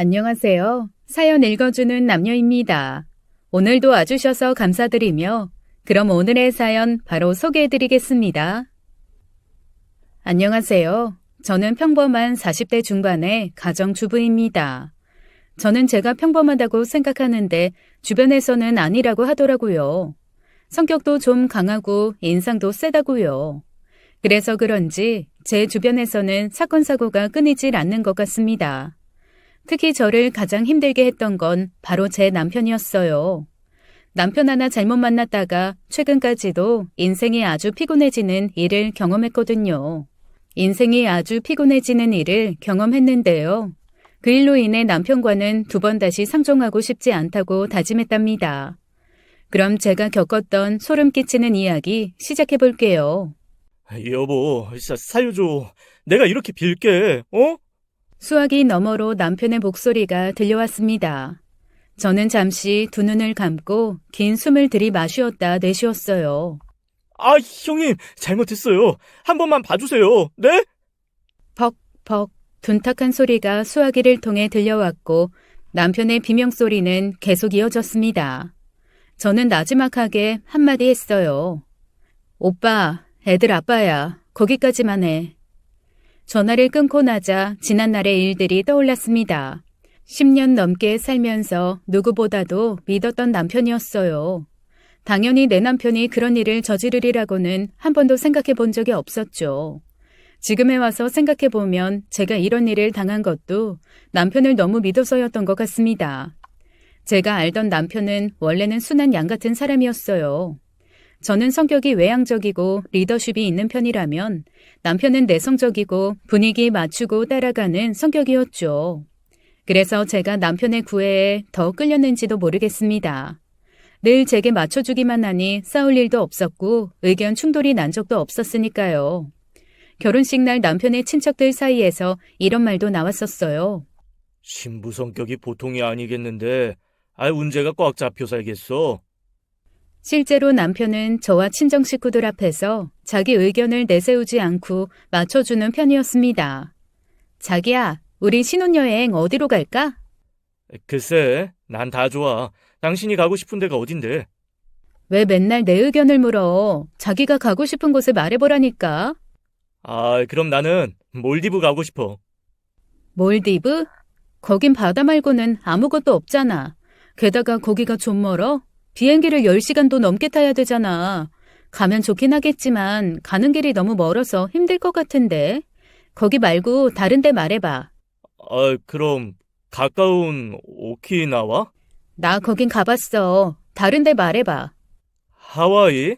안녕하세요. 사연 읽어주는 남녀입니다. 오늘도 와주셔서 감사드리며 그럼 오늘의 사연 바로 소개해드리겠습니다. 안녕하세요. 저는 평범한 40대 중반의 가정주부입니다. 저는 제가 평범하다고 생각하는데 주변에서는 아니라고 하더라고요. 성격도 좀 강하고 인상도 세다고요. 그래서 그런지 제 주변에서는 사건 사고가 끊이질 않는 것 같습니다. 특히 저를 가장 힘들게 했던 건 바로 제 남편이었어요. 남편 하나 잘못 만났다가 최근까지도 인생이 아주 피곤해지는 일을 경험했거든요. 인생이 아주 피곤해지는 일을 경험했는데요. 그 일로 인해 남편과는 두 번 다시 상종하고 싶지 않다고 다짐했답니다. 그럼 제가 겪었던 소름 끼치는 이야기 시작해 볼게요. 여보, 살려줘. 내가 이렇게 빌게, 어? 수화기 너머로 남편의 목소리가 들려왔습니다. 저는 잠시 두 눈을 감고 긴 숨을 들이마시었다 내쉬었어요. 아, 형님, 잘못했어요. 한 번만 봐주세요. 네? 퍽퍽 둔탁한 소리가 수화기를 통해 들려왔고 남편의 비명소리는 계속 이어졌습니다. 저는 나지막하게 한마디 했어요. 오빠, 애들 아빠야. 거기까지만 해. 전화를 끊고 나자 지난날의 일들이 떠올랐습니다. 10년 넘게 살면서 누구보다도 믿었던 남편이었어요. 당연히 내 남편이 그런 일을 저지르리라고는 한 번도 생각해 본 적이 없었죠. 지금에 와서 생각해 보면 제가 이런 일을 당한 것도 남편을 너무 믿어서였던 것 같습니다. 제가 알던 남편은 원래는 순한 양 같은 사람이었어요. 저는 성격이 외향적이고 리더십이 있는 편이라면 남편은 내성적이고 분위기 맞추고 따라가는 성격이었죠. 그래서 제가 남편의 구애에 더 끌렸는지도 모르겠습니다. 늘 제게 맞춰주기만 하니 싸울 일도 없었고 의견 충돌이 난 적도 없었으니까요. 결혼식 날 남편의 친척들 사이에서 이런 말도 나왔었어요. 신부 성격이 보통이 아니겠는데, 운제가 꽉 잡혀 살겠어. 실제로 남편은 저와 친정 식구들 앞에서 자기 의견을 내세우지 않고 맞춰주는 편이었습니다. 자기야, 우리 신혼여행 어디로 갈까? 글쎄, 난 다 좋아. 당신이 가고 싶은 데가 어딘데? 왜 맨날 내 의견을 물어? 자기가 가고 싶은 곳을 말해보라니까. 그럼 나는 몰디브 가고 싶어. 몰디브? 거긴 바다 말고는 아무것도 없잖아. 게다가 거기가 좀 멀어? 비행기를 10시간도 넘게 타야 되잖아. 가면 좋긴 하겠지만 가는 길이 너무 멀어서 힘들 것 같은데. 거기 말고 다른 데 말해봐. 그럼 가까운 오키나와? 나 거긴 가봤어. 다른 데 말해봐. 하와이?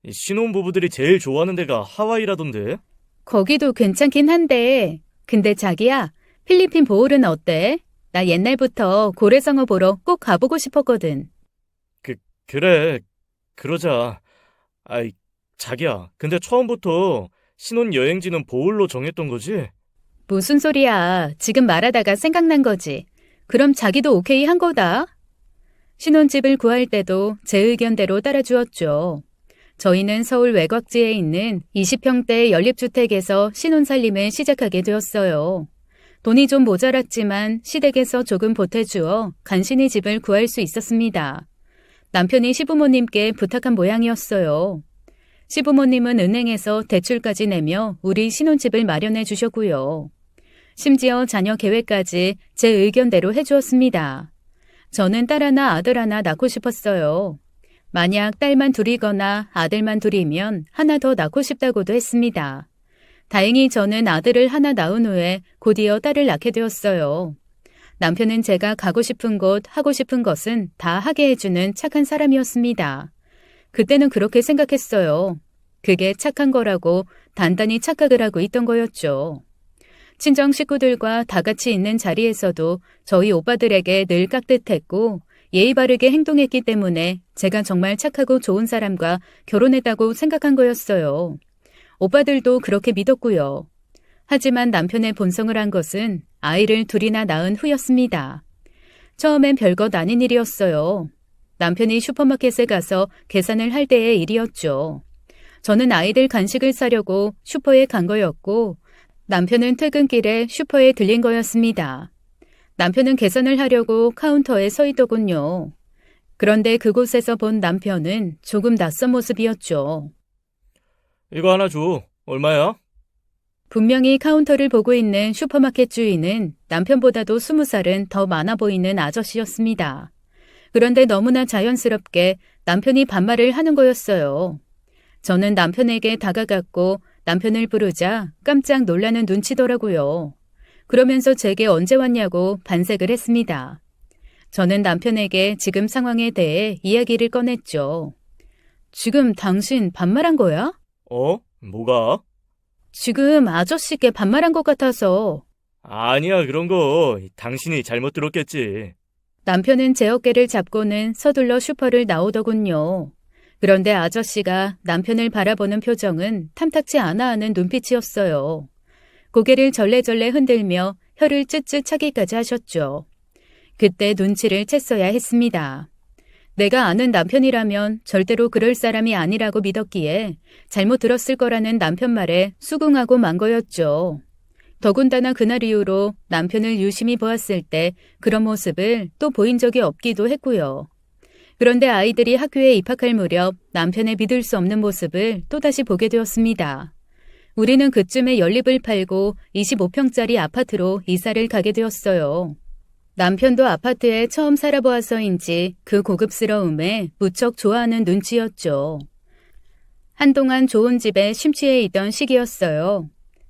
신혼부부들이 제일 좋아하는 데가 하와이라던데. 거기도 괜찮긴 한데. 근데 자기야, 필리핀 보홀은 어때? 나 옛날부터 고래상어 보러 꼭 가보고 싶었거든. 그래, 그러자. 자기야, 근데 처음부터 신혼여행지는 보홀로 정했던 거지? 무슨 소리야. 지금 말하다가 생각난 거지. 그럼 자기도 오케이 한 거다. 신혼집을 구할 때도 제 의견대로 따라주었죠. 저희는 서울 외곽지에 있는 20평대 연립주택에서 신혼살림을 시작하게 되었어요. 돈이 좀 모자랐지만 시댁에서 조금 보태주어 간신히 집을 구할 수 있었습니다. 남편이 시부모님께 부탁한 모양이었어요. 시부모님은 은행에서 대출까지 내며 우리 신혼집을 마련해 주셨고요. 심지어 자녀 계획까지 제 의견대로 해주었습니다. 저는 딸 하나 아들 하나 낳고 싶었어요. 만약 딸만 둘이거나 아들만 둘이면 하나 더 낳고 싶다고도 했습니다. 다행히 저는 아들을 하나 낳은 후에 곧이어 딸을 낳게 되었어요. 남편은 제가 가고 싶은 곳, 하고 싶은 것은 다 하게 해주는 착한 사람이었습니다. 그때는 그렇게 생각했어요. 그게 착한 거라고 단단히 착각을 하고 있던 거였죠. 친정 식구들과 다 같이 있는 자리에서도 저희 오빠들에게 늘 깍듯했고 예의 바르게 행동했기 때문에 제가 정말 착하고 좋은 사람과 결혼했다고 생각한 거였어요. 오빠들도 그렇게 믿었고요. 하지만 남편의 본성을 한 것은 아이를 둘이나 낳은 후였습니다. 처음엔 별것 아닌 일이었어요. 남편이 슈퍼마켓에 가서 계산을 할 때의 일이었죠. 저는 아이들 간식을 사려고 슈퍼에 간 거였고 남편은 퇴근길에 슈퍼에 들린 거였습니다. 남편은 계산을 하려고 카운터에 서 있더군요. 그런데 그곳에서 본 남편은 조금 낯선 모습이었죠. 이거 하나 줘. 얼마야? 분명히 카운터를 보고 있는 슈퍼마켓 주인은 남편보다도 20살은 더 많아 보이는 아저씨였습니다. 그런데 너무나 자연스럽게 남편이 반말을 하는 거였어요. 저는 남편에게 다가갔고 남편을 부르자 깜짝 놀라는 눈치더라고요. 그러면서 제게 언제 왔냐고 반색을 했습니다. 저는 남편에게 지금 상황에 대해 이야기를 꺼냈죠. 지금 당신 반말한 거야? 뭐가? 지금 아저씨께 반말한 것 같아서. 아니야, 그런 거. 당신이 잘못 들었겠지. 남편은 제 어깨를 잡고는 서둘러 슈퍼를 나오더군요. 그런데 아저씨가 남편을 바라보는 표정은 탐탁치 않아 하는 눈빛이었어요. 고개를 절레절레 흔들며 혀를 쯧쯧 차기까지 하셨죠. 그때 눈치를 챘어야 했습니다. 내가 아는 남편이라면 절대로 그럴 사람이 아니라고 믿었기에 잘못 들었을 거라는 남편 말에 수긍하고 만 거였죠. 더군다나 그날 이후로 남편을 유심히 보았을 때 그런 모습을 또 보인 적이 없기도 했고요. 그런데 아이들이 학교에 입학할 무렵 남편의 믿을 수 없는 모습을 또다시 보게 되었습니다. 우리는 그쯤에 연립을 팔고 25평짜리 아파트로 이사를 가게 되었어요. 남편도 아파트에 처음 살아보아서인지 그 고급스러움에 무척 좋아하는 눈치였죠. 한동안 좋은 집에 심취해 있던 시기였어요.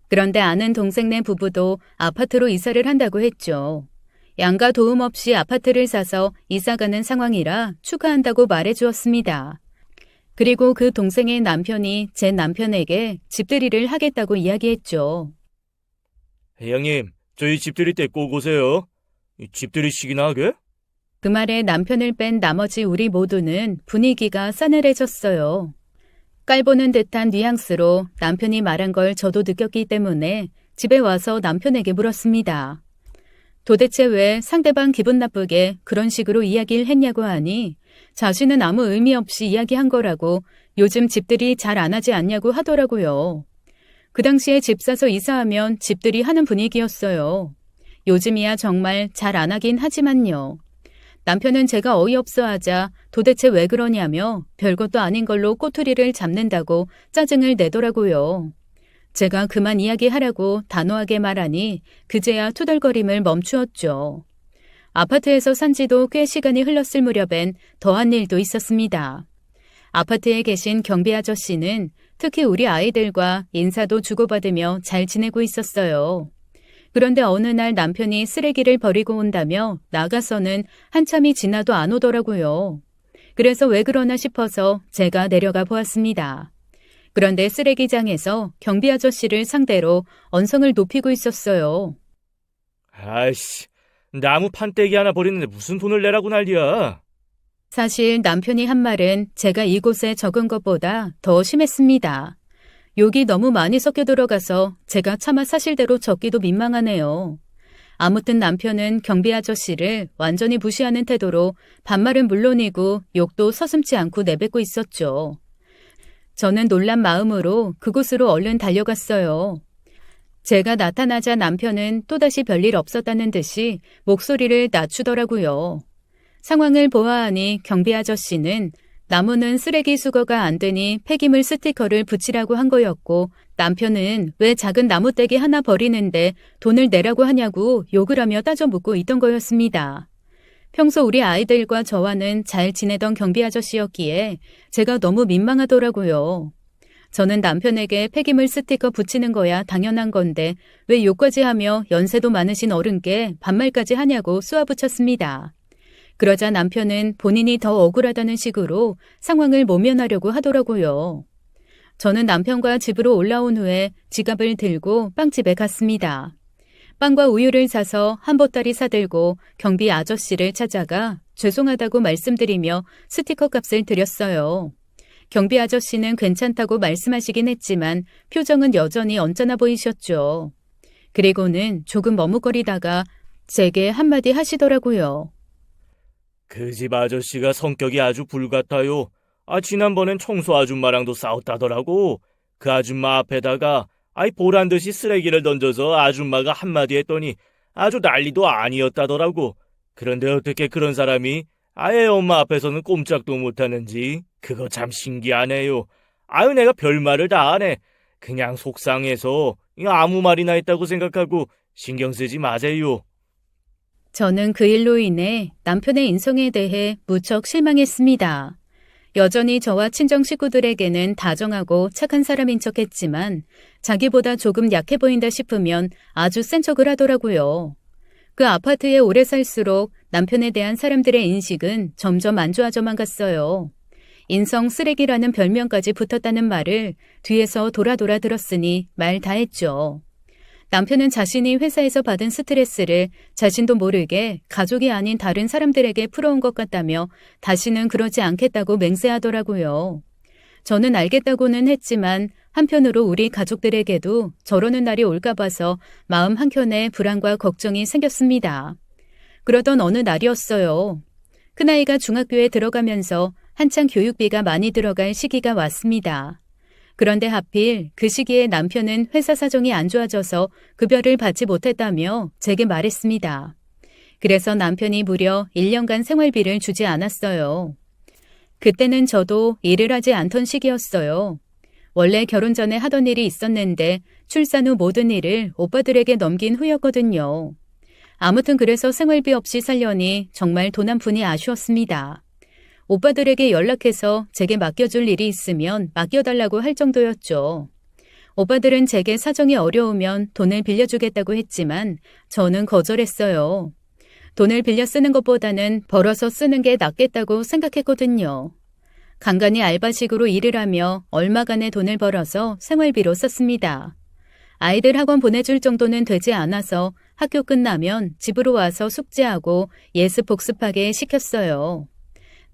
그런데 아는 동생네 부부도 아파트로 이사를 한다고 했죠. 양가 도움 없이 아파트를 사서 이사가는 상황이라 축하한다고 말해주었습니다. 그리고 그 동생의 남편이 제 남편에게 집들이를 하겠다고 이야기했죠. 회장님, 저희 집들이 때 꼭 오세요. 집들이식이나 하게? 그 말에 남편을 뺀 나머지 우리 모두는 분위기가 싸늘해졌어요. 깔보는 듯한 뉘앙스로 남편이 말한 걸 저도 느꼈기 때문에 집에 와서 남편에게 물었습니다. 도대체 왜 상대방 기분 나쁘게 그런 식으로 이야기를 했냐고 하니 자신은 아무 의미 없이 이야기한 거라고 요즘 집들이 잘 안 하지 않냐고 하더라고요. 그 당시에 집 사서 이사하면 집들이 하는 분위기였어요. 요즘이야 정말 잘 안 하긴 하지만요. 남편은 제가 어이없어 하자 도대체 왜 그러냐며 별것도 아닌 걸로 꼬투리를 잡는다고 짜증을 내더라고요. 제가 그만 이야기하라고 단호하게 말하니 그제야 투덜거림을 멈추었죠. 아파트에서 산 지도 꽤 시간이 흘렀을 무렵엔 더한 일도 있었습니다. 아파트에 계신 경비 아저씨는 특히 우리 아이들과 인사도 주고받으며 잘 지내고 있었어요. 그런데 어느 날 남편이 쓰레기를 버리고 온다며 나가서는 한참이 지나도 안 오더라고요. 그래서 왜 그러나 싶어서 제가 내려가 보았습니다. 그런데 쓰레기장에서 경비 아저씨를 상대로 언성을 높이고 있었어요. 아이씨, 나무 판때기 하나 버리는데 무슨 돈을 내라고 난리야. 사실 남편이 한 말은 제가 이곳에 적은 것보다 더 심했습니다. 욕이 너무 많이 섞여 들어가서 제가 차마 사실대로 적기도 민망하네요. 아무튼 남편은 경비 아저씨를 완전히 무시하는 태도로 반말은 물론이고 욕도 서슴지 않고 내뱉고 있었죠. 저는 놀란 마음으로 그곳으로 얼른 달려갔어요. 제가 나타나자 남편은 또다시 별일 없었다는 듯이 목소리를 낮추더라고요. 상황을 보아하니 경비 아저씨는 나무는 쓰레기 수거가 안 되니 폐기물 스티커를 붙이라고 한 거였고 남편은 왜 작은 나무떼기 하나 버리는데 돈을 내라고 하냐고 욕을 하며 따져 묻고 있던 거였습니다. 평소 우리 아이들과 저와는 잘 지내던 경비 아저씨였기에 제가 너무 민망하더라고요. 저는 남편에게 폐기물 스티커 붙이는 거야 당연한 건데 왜 욕까지 하며 연세도 많으신 어른께 반말까지 하냐고 쏘아붙였습니다. 그러자 남편은 본인이 더 억울하다는 식으로 상황을 모면하려고 하더라고요. 저는 남편과 집으로 올라온 후에 지갑을 들고 빵집에 갔습니다. 빵과 우유를 사서 한 보따리 사들고 경비 아저씨를 찾아가 죄송하다고 말씀드리며 스티커 값을 드렸어요. 경비 아저씨는 괜찮다고 말씀하시긴 했지만 표정은 여전히 언짢아 보이셨죠. 그리고는 조금 머뭇거리다가 제게 한마디 하시더라고요. 그 집 아저씨가 성격이 아주 불같아요. 지난번엔 청소 아줌마랑도 싸웠다더라고. 그 아줌마 앞에다가 보란듯이 쓰레기를 던져서 아줌마가 한마디 했더니 아주 난리도 아니었다더라고. 그런데 어떻게 그런 사람이 아예 엄마 앞에서는 꼼짝도 못하는지 그거 참 신기하네요. 아유, 내가 별말을 다 하네. 그냥 속상해서 아무 말이나 했다고 생각하고 신경 쓰지 마세요. 저는 그 일로 인해 남편의 인성에 대해 무척 실망했습니다. 여전히 저와 친정 식구들에게는 다정하고 착한 사람인 척했지만 자기보다 조금 약해 보인다 싶으면 아주 센 척을 하더라고요. 그 아파트에 오래 살수록 남편에 대한 사람들의 인식은 점점 안 좋아져만 갔어요. 인성 쓰레기라는 별명까지 붙었다는 말을 뒤에서 돌아 들었으니 말 다 했죠. 남편은 자신이 회사에서 받은 스트레스를 자신도 모르게 가족이 아닌 다른 사람들에게 풀어온 것 같다며 다시는 그러지 않겠다고 맹세하더라고요. 저는 알겠다고는 했지만 한편으로 우리 가족들에게도 저러는 날이 올까 봐서 마음 한켠에 불안과 걱정이 생겼습니다. 그러던 어느 날이었어요. 큰아이가 중학교에 들어가면서 한창 교육비가 많이 들어갈 시기가 왔습니다. 그런데 하필 그 시기에 남편은 회사 사정이 안 좋아져서 급여를 받지 못했다며 제게 말했습니다. 그래서 남편이 무려 1년간 생활비를 주지 않았어요. 그때는 저도 일을 하지 않던 시기였어요. 원래 결혼 전에 하던 일이 있었는데 출산 후 모든 일을 오빠들에게 넘긴 후였거든요. 아무튼 그래서 생활비 없이 살려니 정말 돈 한 푼이 아쉬웠습니다. 오빠들에게 연락해서 제게 맡겨줄 일이 있으면 맡겨달라고 할 정도였죠. 오빠들은 제게 사정이 어려우면 돈을 빌려주겠다고 했지만 저는 거절했어요. 돈을 빌려 쓰는 것보다는 벌어서 쓰는 게 낫겠다고 생각했거든요. 간간히 알바식으로 일을 하며 얼마간의 돈을 벌어서 생활비로 썼습니다. 아이들 학원 보내줄 정도는 되지 않아서 학교 끝나면 집으로 와서 숙제하고 예습 복습하게 시켰어요.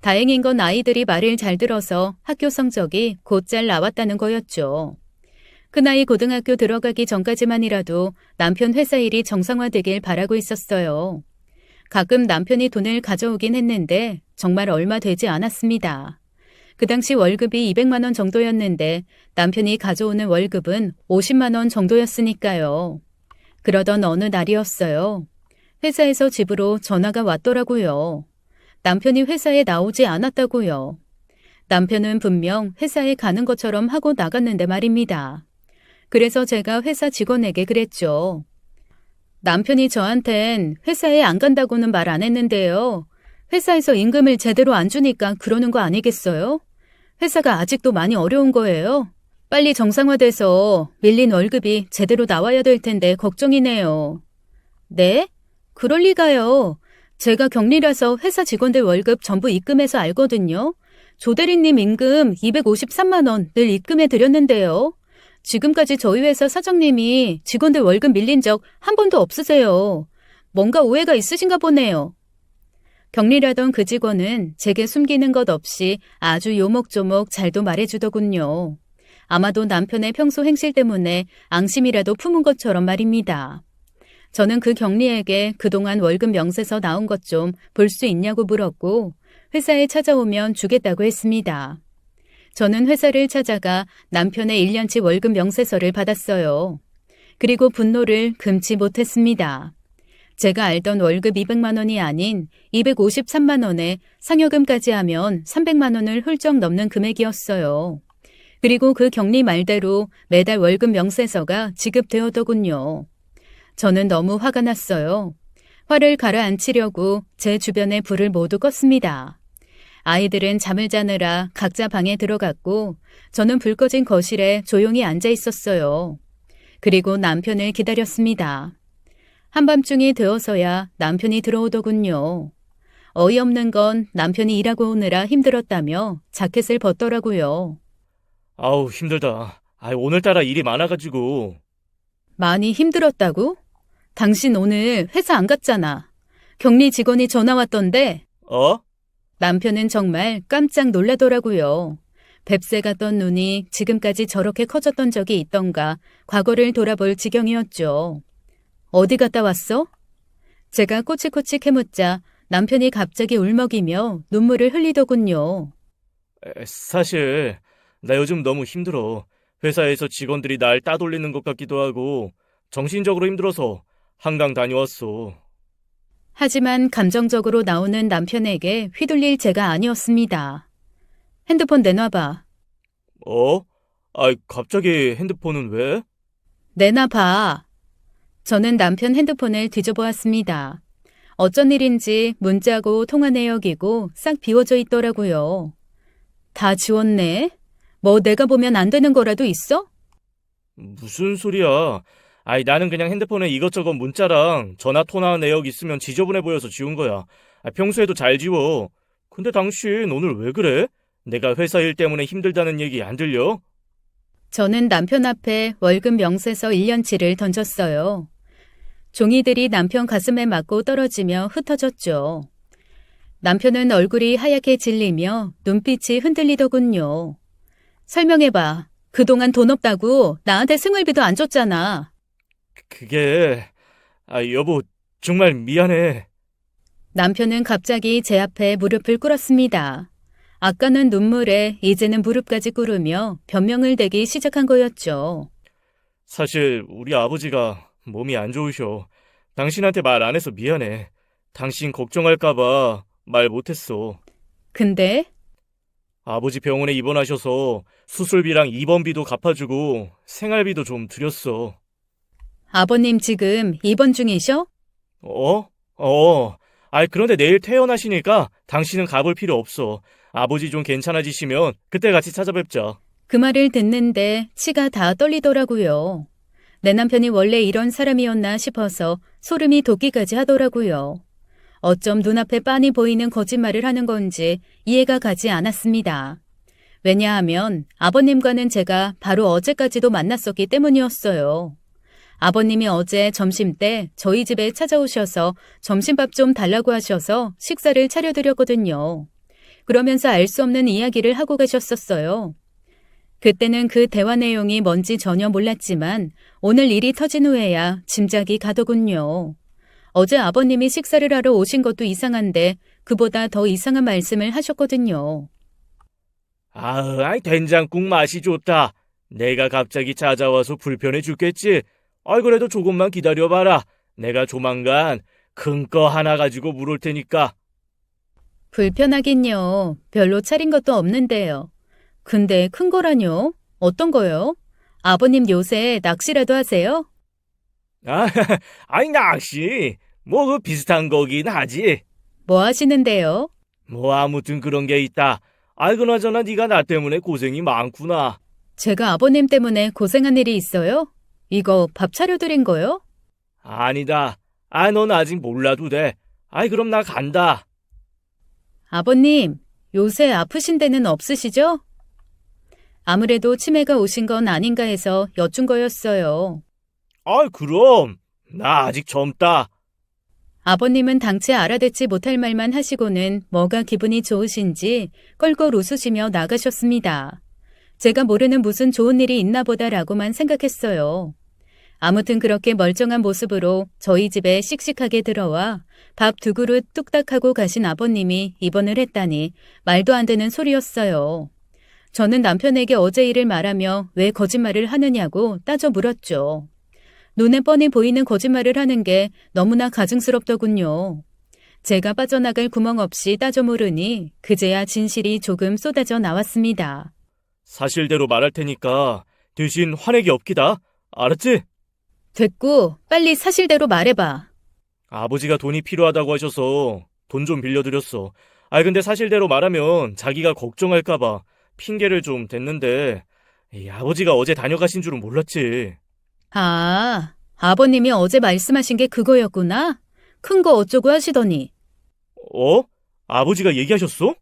다행인 건 아이들이 말을 잘 들어서 학교 성적이 곧잘 나왔다는 거였죠. 큰아이 고등학교 들어가기 전까지만이라도 남편 회사 일이 정상화되길 바라고 있었어요. 가끔 남편이 돈을 가져오긴 했는데 정말 얼마 되지 않았습니다. 그 당시 월급이 200만 원 정도였는데 남편이 가져오는 월급은 50만 원 정도였으니까요. 그러던 어느 날이었어요. 회사에서 집으로 전화가 왔더라고요. 남편이 회사에 나오지 않았다고요. 남편은 분명 회사에 가는 것처럼 하고 나갔는데 말입니다. 그래서 제가 회사 직원에게 그랬죠. 남편이 저한텐 회사에 안 간다고는 말 안 했는데요. 회사에서 임금을 제대로 안 주니까 그러는 거 아니겠어요? 회사가 아직도 많이 어려운 거예요. 빨리 정상화돼서 밀린 월급이 제대로 나와야 될 텐데 걱정이네요. 네? 그럴 리가요. 제가 격리라서 회사 직원들 월급 전부 입금해서 알거든요. 조 대리님 임금 253만 원 늘 입금해 드렸는데요. 지금까지 저희 회사 사장님이 직원들 월급 밀린 적 한 번도 없으세요. 뭔가 오해가 있으신가 보네요. 격리라던 그 직원은 제게 숨기는 것 없이 아주 요목조목 잘도 말해주더군요. 아마도 남편의 평소 행실 때문에 앙심이라도 품은 것처럼 말입니다. 저는 그 격리에게 그동안 월급 명세서 나온 것 좀 볼 수 있냐고 물었고 회사에 찾아오면 주겠다고 했습니다. 저는 회사를 찾아가 남편의 1년치 월급 명세서를 받았어요. 그리고 분노를 금치 못했습니다. 제가 알던 월급 200만 원이 아닌 253만 원에 상여금까지 하면 300만 원을 훌쩍 넘는 금액이었어요. 그리고 그 격리 말대로 매달 월급 명세서가 지급되었더군요. 저는 너무 화가 났어요. 화를 가라앉히려고 제 주변에 불을 모두 껐습니다. 아이들은 잠을 자느라 각자 방에 들어갔고 저는 불 꺼진 거실에 조용히 앉아 있었어요. 그리고 남편을 기다렸습니다. 한밤중이 되어서야 남편이 들어오더군요. 어이없는 건 남편이 일하고 오느라 힘들었다며 자켓을 벗더라고요. 아우, 힘들다. 오늘따라 일이 많아가지고. 많이 힘들었다고? 당신 오늘 회사 안 갔잖아. 격리 직원이 전화 왔던데. 어? 남편은 정말 깜짝 놀라더라고요. 뱁새 같던 눈이 지금까지 저렇게 커졌던 적이 있던가 과거를 돌아볼 지경이었죠. 어디 갔다 왔어? 제가 꼬치꼬치 캐묻자 남편이 갑자기 울먹이며 눈물을 흘리더군요. 사실 나 요즘 너무 힘들어. 회사에서 직원들이 날 따돌리는 것 같기도 하고 정신적으로 힘들어서 한강 다녀왔어. 하지만 감정적으로 나오는 남편에게 휘둘릴 제가 아니었습니다. 핸드폰 내놔봐. 어? 갑자기 핸드폰은 왜? 내놔봐. 저는 남편 핸드폰을 뒤져보았습니다. 어쩐 일인지 문자고 통화 내역이고 싹 비워져 있더라고요. 다 지웠네? 뭐 내가 보면 안 되는 거라도 있어? 무슨 소리야? 나는 그냥 핸드폰에 이것저것 문자랑 전화 통화 내역 있으면 지저분해 보여서 지운 거야. 평소에도 잘 지워. 근데 당신 오늘 왜 그래? 내가 회사 일 때문에 힘들다는 얘기 안 들려? 저는 남편 앞에 월급 명세서 1년치를 던졌어요. 종이들이 남편 가슴에 맞고 떨어지며 흩어졌죠. 남편은 얼굴이 하얗게 질리며 눈빛이 흔들리더군요. 설명해봐. 그동안 돈 없다고 나한테 생활비도 안 줬잖아. 그게... 여보, 정말 미안해. 남편은 갑자기 제 앞에 무릎을 꿇었습니다. 아까는 눈물에 이제는 무릎까지 꿇으며 변명을 대기 시작한 거였죠. 사실 우리 아버지가 몸이 안 좋으셔. 당신한테 말 안 해서 미안해. 당신 걱정할까봐 말 못했어. 근데 아버지 병원에 입원하셔서 수술비랑 입원비도 갚아주고 생활비도 좀 드렸어. 아버님 지금 입원 중이셔? 어? 그런데 내일 퇴원하시니까 당신은 가볼 필요 없어. 아버지 좀 괜찮아지시면 그때 같이 찾아뵙자. 그 말을 듣는데 치가 다 떨리더라고요. 내 남편이 원래 이런 사람이었나 싶어서 소름이 돋기까지 하더라고요. 어쩜 눈앞에 빤히 보이는 거짓말을 하는 건지 이해가 가지 않았습니다. 왜냐하면 아버님과는 제가 바로 어제까지도 만났었기 때문이었어요. 아버님이 어제 점심때 저희 집에 찾아오셔서 점심밥 좀 달라고 하셔서 식사를 차려드렸거든요. 그러면서 알 수 없는 이야기를 하고 가셨었어요. 그때는 그 대화 내용이 뭔지 전혀 몰랐지만 오늘 일이 터진 후에야 짐작이 가더군요. 어제 아버님이 식사를 하러 오신 것도 이상한데 그보다 더 이상한 말씀을 하셨거든요. 된장국 맛이 좋다. 내가 갑자기 찾아와서 불편해 죽겠지. 그래도 조금만 기다려봐라. 내가 조만간 큰 거 하나 가지고 물을 테니까. 불편하긴요. 별로 차린 것도 없는데요. 근데 큰 거라뇨? 어떤 거요? 아버님 요새 낚시라도 하세요? 낚시. 그 비슷한 거긴 하지. 뭐 하시는데요? 아무튼 그런 게 있다. 그나저나 네가 나 때문에 고생이 많구나. 제가 아버님 때문에 고생한 일이 있어요? 이거 밥 차려드린 거요? 아니다. 넌 아직 몰라도 돼. 그럼 나 간다. 아버님, 요새 아프신 데는 없으시죠? 아무래도 치매가 오신 건 아닌가 해서 여쭌 거였어요. 그럼. 나 아직 젊다. 아버님은 당최 알아듣지 못할 말만 하시고는 뭐가 기분이 좋으신지 껄껄 웃으시며 나가셨습니다. 제가 모르는 무슨 좋은 일이 있나 보다라고만 생각했어요. 아무튼 그렇게 멀쩡한 모습으로 저희 집에 씩씩하게 들어와 밥 2그릇 뚝딱 하고 가신 아버님이 입원을 했다니 말도 안 되는 소리였어요. 저는 남편에게 어제 일을 말하며 왜 거짓말을 하느냐고 따져 물었죠. 눈에 뻔히 보이는 거짓말을 하는 게 너무나 가증스럽더군요. 제가 빠져나갈 구멍 없이 따져 물으니 그제야 진실이 조금 쏟아져 나왔습니다. 사실대로 말할 테니까 대신 화내기 없기다. 알았지? 됐고 빨리 사실대로 말해봐. 아버지가 돈이 필요하다고 하셔서 돈 좀 빌려드렸어. 근데 사실대로 말하면 자기가 걱정할까봐 핑계를 좀 댔는데 아버지가 어제 다녀가신 줄은 몰랐지. 아버님이 어제 말씀하신 게 그거였구나? 큰 거 어쩌고 하시더니. 아버지가 얘기하셨어?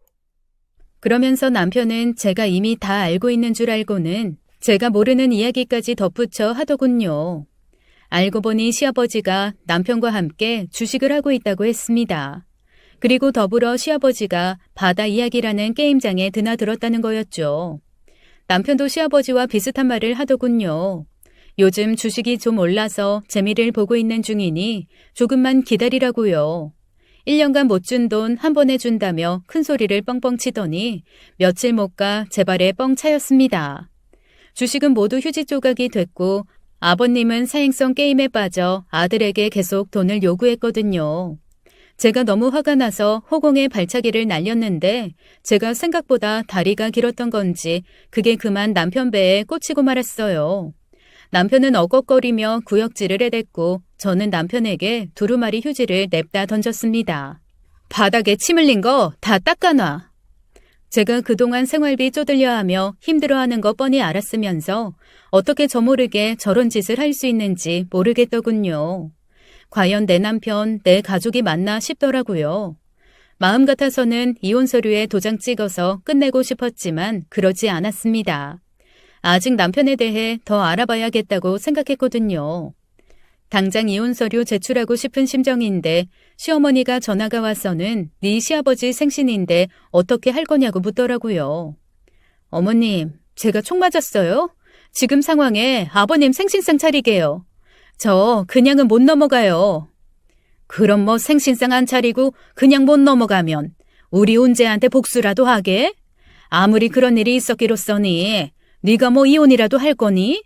그러면서 남편은 제가 이미 다 알고 있는 줄 알고는 제가 모르는 이야기까지 덧붙여 하더군요. 알고 보니 시아버지가 남편과 함께 주식을 하고 있다고 했습니다. 그리고 더불어 시아버지가 바다 이야기라는 게임장에 드나들었다는 거였죠. 남편도 시아버지와 비슷한 말을 하더군요. 요즘 주식이 좀 올라서 재미를 보고 있는 중이니 조금만 기다리라고요. 1년간 못 준 돈 한 번에 준다며 큰 소리를 뻥뻥 치더니 며칠 못 가 제 발에 뻥 차였습니다. 주식은 모두 휴지 조각이 됐고 아버님은 사행성 게임에 빠져 아들에게 계속 돈을 요구했거든요. 제가 너무 화가 나서 호공에 발차기를 날렸는데 제가 생각보다 다리가 길었던 건지 그게 그만 남편 배에 꽂히고 말았어요. 남편은 어걱거리며 구역질을 해댔고 저는 남편에게 두루마리 휴지를 냅다 던졌습니다. 바닥에 침 흘린 거 다 닦아놔. 제가 그동안 생활비 쪼들려 하며 힘들어하는 거 뻔히 알았으면서 어떻게 저 모르게 저런 짓을 할 수 있는지 모르겠더군요. 과연 내 남편, 내 가족이 맞나 싶더라고요. 마음 같아서는 이혼 서류에 도장 찍어서 끝내고 싶었지만 그러지 않았습니다. 아직 남편에 대해 더 알아봐야겠다고 생각했거든요. 당장 이혼 서류 제출하고 싶은 심정인데 시어머니가 전화가 와서는 네 시아버지 생신인데 어떻게 할 거냐고 묻더라고요. 어머님, 제가 총 맞았어요? 지금 상황에 아버님 생신상 차리게요. 저 그냥은 못 넘어가요. 그럼 뭐 생신상 안 차리고 그냥 못 넘어가면 우리 운재한테 복수라도 하게? 아무리 그런 일이 있었기로써니 네가 뭐 이혼이라도 할 거니?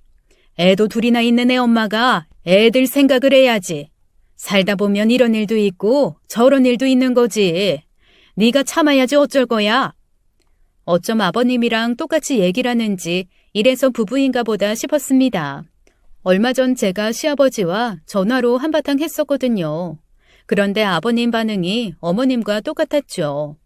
애도 둘이나 있는 애 엄마가 애들 생각을 해야지. 살다 보면 이런 일도 있고 저런 일도 있는 거지. 네가 참아야지 어쩔 거야. 어쩜 아버님이랑 똑같이 얘기를 하는지 이래서 부부인가 보다 싶었습니다. 얼마 전 제가 시아버지와 전화로 한바탕 했었거든요. 그런데 아버님 반응이 어머님과 똑같았죠.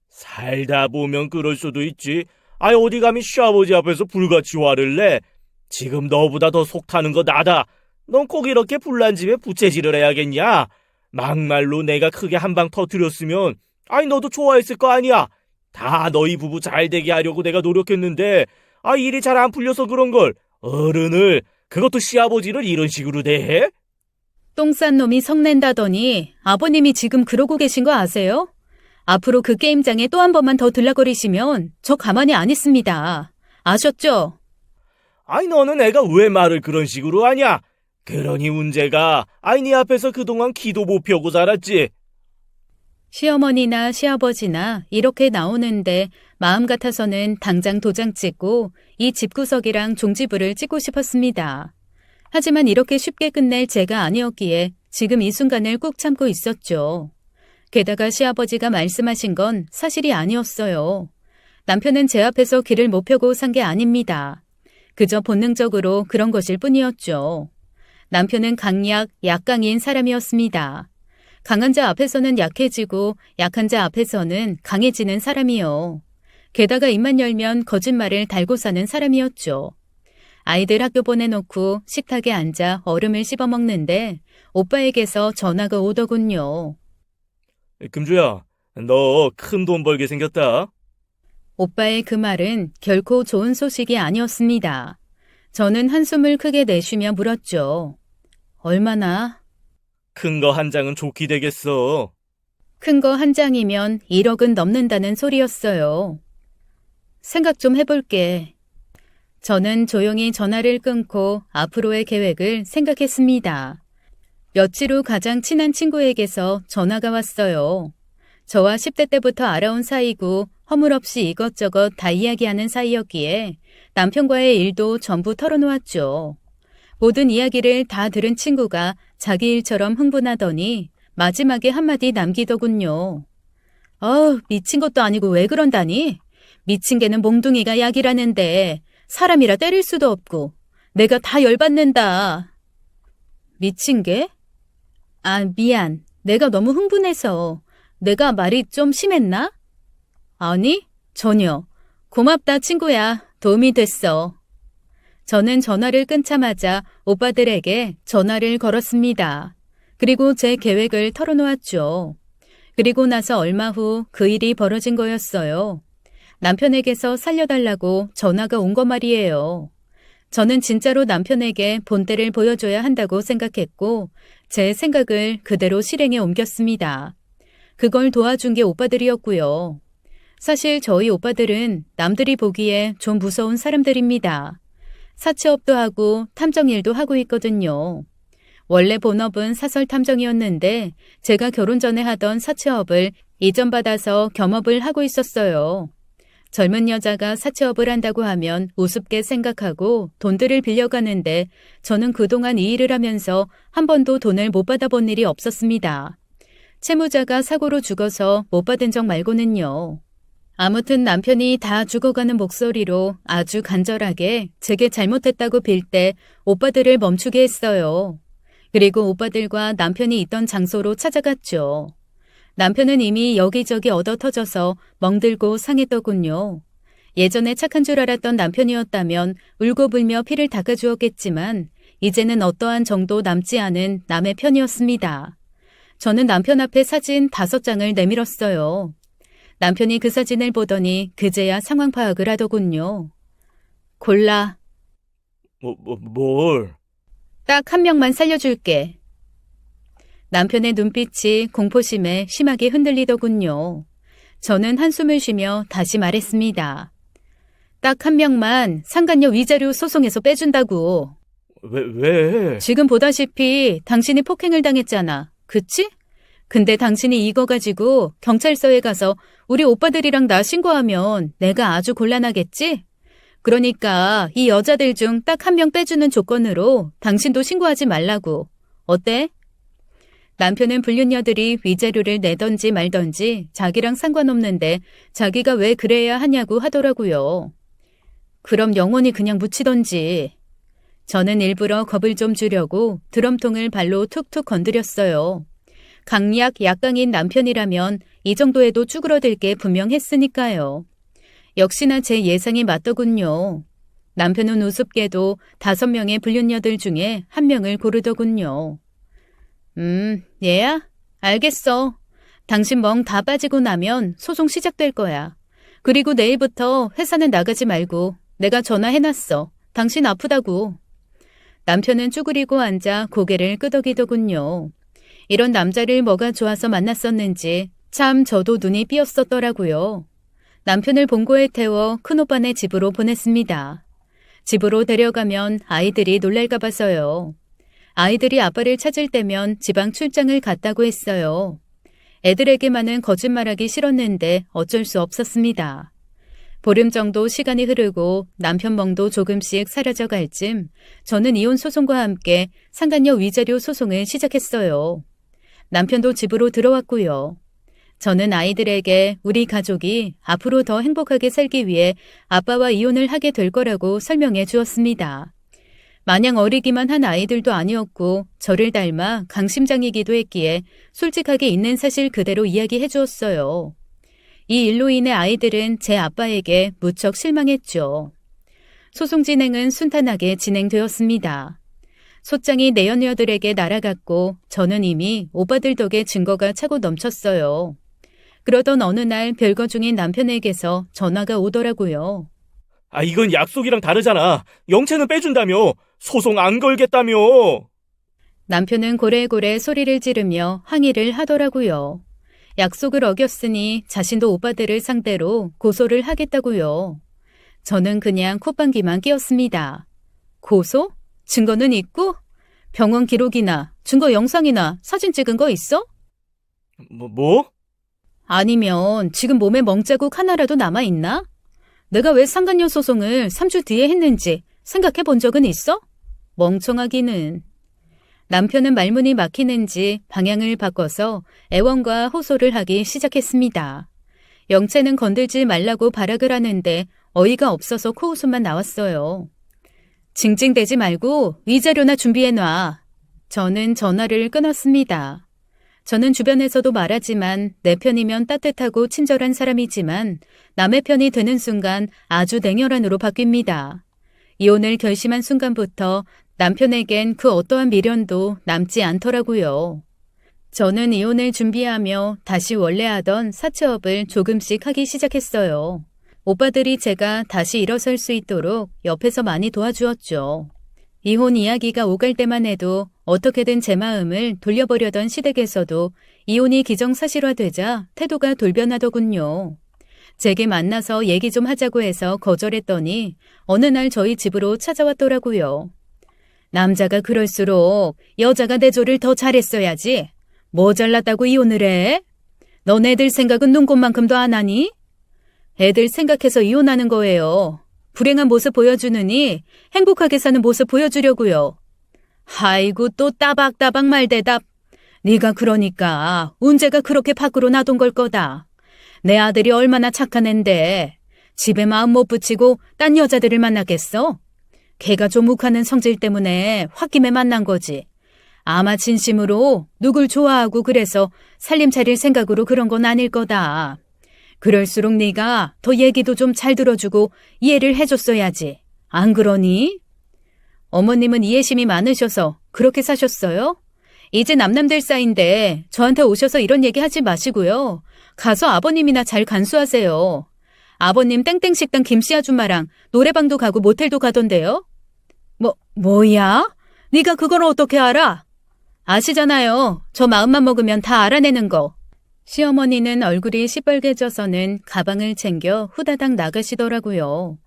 살다 보면 그럴 수도 있지. 아이 어디 감히 시아버지 앞에서 불같이 화를 내. 지금 너보다 더 속 타는 거 나다. 넌 꼭 이렇게 불난 집에 부채질을 해야겠냐? 막말로 내가 크게 한 방 터뜨렸으면 아이 너도 좋아했을 거 아니야. 다 너희 부부 잘 되게 하려고 내가 노력했는데 일이 잘 안 풀려서 그런 걸. 어른을, 그것도 시아버지를 이런 식으로 대해? 똥 싼 놈이 성낸다더니 아버님이 지금 그러고 계신 거 아세요? 앞으로 그 게임장에 또 한 번만 더 들락거리시면 저 가만히 안 있습니다. 아셨죠? 너는 애가 왜 말을 그런 식으로 하냐? 그러니 문제가 네 앞에서 그동안 기도 못 펴고 살았지. 시어머니나 시아버지나 이렇게 나오는데 마음 같아서는 당장 도장 찍고 이 집구석이랑 종지부를 찍고 싶었습니다. 하지만 이렇게 쉽게 끝낼 제가 아니었기에 지금 이 순간을 꾹 참고 있었죠. 게다가 시아버지가 말씀하신 건 사실이 아니었어요. 남편은 제 앞에서 길을 못 펴고 산 게 아닙니다. 그저 본능적으로 그런 것일 뿐이었죠. 남편은 강약, 약강인 사람이었습니다. 강한 자 앞에서는 약해지고 약한 자 앞에서는 강해지는 사람이요. 게다가 입만 열면 거짓말을 달고 사는 사람이었죠. 아이들 학교 보내놓고 식탁에 앉아 얼음을 씹어먹는데 오빠에게서 전화가 오더군요. 금주야, 너 큰 돈 벌게 생겼다. 오빠의 그 말은 결코 좋은 소식이 아니었습니다. 저는 한숨을 크게 내쉬며 물었죠. 얼마나? 큰 거 한 장은 좋게 되겠어. 큰 거 한 장이면 1억은 넘는다는 소리였어요. 생각 좀 해볼게. 저는 조용히 전화를 끊고 앞으로의 계획을 생각했습니다. 며칠 후 가장 친한 친구에게서 전화가 왔어요. 저와 10대 때부터 알아온 사이고 허물없이 이것저것 다 이야기하는 사이였기에 남편과의 일도 전부 털어놓았죠. 모든 이야기를 다 들은 친구가 자기 일처럼 흥분하더니 마지막에 한마디 남기더군요. 미친 것도 아니고 왜 그런다니? 미친 개는 몽둥이가 약이라는데 사람이라 때릴 수도 없고 내가 다 열받는다. 미친 개? 미안. 내가 너무 흥분해서. 내가 말이 좀 심했나? 아니, 전혀. 고맙다, 친구야. 도움이 됐어. 저는 전화를 끊자마자 오빠들에게 전화를 걸었습니다. 그리고 제 계획을 털어놓았죠. 그리고 나서 얼마 후 그 일이 벌어진 거였어요. 남편에게서 살려달라고 전화가 온 거 말이에요. 저는 진짜로 남편에게 본때를 보여줘야 한다고 생각했고 제 생각을 그대로 실행에 옮겼습니다. 그걸 도와준 게 오빠들이었고요. 사실 저희 오빠들은 남들이 보기에 좀 무서운 사람들입니다. 사채업도 하고 탐정일도 하고 있거든요. 원래 본업은 사설 탐정이었는데 제가 결혼 전에 하던 사채업을 이전받아서 겸업을 하고 있었어요. 젊은 여자가 사채업을 한다고 하면 우습게 생각하고 돈들을 빌려가는데 저는 그동안 이 일을 하면서 한 번도 돈을 못 받아본 일이 없었습니다. 채무자가 사고로 죽어서 못 받은 적 말고는요. 아무튼 남편이 다 죽어가는 목소리로 아주 간절하게 제게 잘못했다고 빌 때 오빠들을 멈추게 했어요. 그리고 오빠들과 남편이 있던 장소로 찾아갔죠. 남편은 이미 여기저기 얻어터져서 멍들고 상했더군요. 예전에 착한 줄 알았던 남편이었다면 울고불며 피를 닦아주었겠지만 이제는 어떠한 정도 남지 않은 남의 편이었습니다. 저는 남편 앞에 사진 5장을 내밀었어요. 남편이 그 사진을 보더니 그제야 상황 파악을 하더군요. 골라. 뭘? 딱 한 명만 살려줄게. 남편의 눈빛이 공포심에 심하게 흔들리더군요. 저는 한숨을 쉬며 다시 말했습니다. 딱 한 명만 상간녀 위자료 소송에서 빼준다고. 왜? 지금 보다시피 당신이 폭행을 당했잖아. 그치? 근데 당신이 이거 가지고 경찰서에 가서 우리 오빠들이랑 나 신고하면 내가 아주 곤란하겠지? 그러니까 이 여자들 중 딱 한 명 빼주는 조건으로 당신도 신고하지 말라고. 어때? 남편은 불륜녀들이 위자료를 내던지 말던지 자기랑 상관없는데 자기가 왜 그래야 하냐고 하더라고요. 그럼 영원히 그냥 묻히던지. 저는 일부러 겁을 좀 주려고 드럼통을 발로 툭툭 건드렸어요. 강약 약강인 남편이라면 이 정도에도 쭈그러들 게 분명했으니까요. 역시나 제 예상이 맞더군요. 남편은 우습게도 5명의 불륜녀들 중에 한 명을 고르더군요. 얘야? 알겠어. 당신 멍 다 빠지고 나면 소송 시작될 거야. 그리고 내일부터 회사는 나가지 말고 내가 전화해놨어. 당신 아프다고. 남편은 쭈그리고 앉아 고개를 끄덕이더군요. 이런 남자를 뭐가 좋아서 만났었는지 참 저도 눈이 삐었었더라고요. 남편을 본고에 태워 큰오빠네 집으로 보냈습니다. 집으로 데려가면 아이들이 놀랄까 봐서요. 아이들이 아빠를 찾을 때면 지방 출장을 갔다고 했어요. 애들에게만은 거짓말하기 싫었는데 어쩔 수 없었습니다. 보름 정도 시간이 흐르고 남편 멍도 조금씩 사라져갈 쯤 저는 이혼 소송과 함께 상간녀 위자료 소송을 시작했어요. 남편도 집으로 들어왔고요. 저는 아이들에게 우리 가족이 앞으로 더 행복하게 살기 위해 아빠와 이혼을 하게 될 거라고 설명해 주었습니다. 마냥 어리기만 한 아이들도 아니었고 저를 닮아 강심장이기도 했기에 솔직하게 있는 사실 그대로 이야기해 주었어요. 이 일로 인해 아이들은 제 아빠에게 무척 실망했죠. 소송 진행은 순탄하게 진행되었습니다. 소장이 내연녀들에게 날아갔고 저는 이미 오빠들 덕에 증거가 차고 넘쳤어요. 그러던 어느 날 별거 중인 남편에게서 전화가 오더라고요. 이건 약속이랑 다르잖아. 영채는 빼준다며. 소송 안 걸겠다며. 남편은 고래고래 소리를 지르며 항의를 하더라고요. 약속을 어겼으니 자신도 오빠들을 상대로 고소를 하겠다고요. 저는 그냥 콧방귀만 뀌었습니다. 고소? 증거는 있고? 병원 기록이나 증거 영상이나 사진 찍은 거 있어? 뭐? 아니면 지금 몸에 멍자국 하나라도 남아있나? 내가 왜 상간녀 소송을 3주 뒤에 했는지 생각해 본 적은 있어? 멍청하기는. 남편은 말문이 막히는지 방향을 바꿔서 애원과 호소를 하기 시작했습니다. 영채는 건들지 말라고 발악을 하는데 어이가 없어서 코웃음만 나왔어요. 징징대지 말고 위자료나 준비해놔. 저는 전화를 끊었습니다. 저는 주변에서도 말하지만 내 편이면 따뜻하고 친절한 사람이지만 남의 편이 되는 순간 아주 냉혈한으로 바뀝니다. 이혼을 결심한 순간부터 남편에겐 그 어떠한 미련도 남지 않더라고요. 저는 이혼을 준비하며 다시 원래 하던 사채업을 조금씩 하기 시작했어요. 오빠들이 제가 다시 일어설 수 있도록 옆에서 많이 도와주었죠. 이혼 이야기가 오갈 때만 해도 어떻게든 제 마음을 돌려보려던 시댁에서도 이혼이 기정사실화되자 태도가 돌변하더군요. 제게 만나서 얘기 좀 하자고 해서 거절했더니 어느 날 저희 집으로 찾아왔더라고요. 남자가 그럴수록 여자가 내조를 더 잘했어야지. 뭐 잘났다고 이혼을 해? 너네들 생각은 눈꽃만큼도 안 하니? 애들 생각해서 이혼하는 거예요. 불행한 모습 보여주느니 행복하게 사는 모습 보여주려고요. 아이고 또 따박따박 말대답. 네가 그러니까 운재가 그렇게 밖으로 놔둔 걸 거다. 내 아들이 얼마나 착한 앤데 집에 마음 못 붙이고 딴 여자들을 만나겠어? 걔가 좀 욱하는 성질 때문에 홧김에 만난 거지. 아마 진심으로 누굴 좋아하고 그래서 살림 차릴 생각으로 그런 건 아닐 거다. 그럴수록 네가 더 얘기도 좀 잘 들어주고 이해를 해줬어야지. 안 그러니? 어머님은 이해심이 많으셔서 그렇게 사셨어요? 이제 남남들 사이인데 저한테 오셔서 이런 얘기 하지 마시고요. 가서 아버님이나 잘 간수하세요. 아버님 땡땡식당 김씨 아줌마랑 노래방도 가고 모텔도 가던데요? 뭐야? 네가 그걸 어떻게 알아? 아시잖아요. 저 마음만 먹으면 다 알아내는 거. 시어머니는 얼굴이 시뻘개져서는 가방을 챙겨 후다닥 나가시더라고요.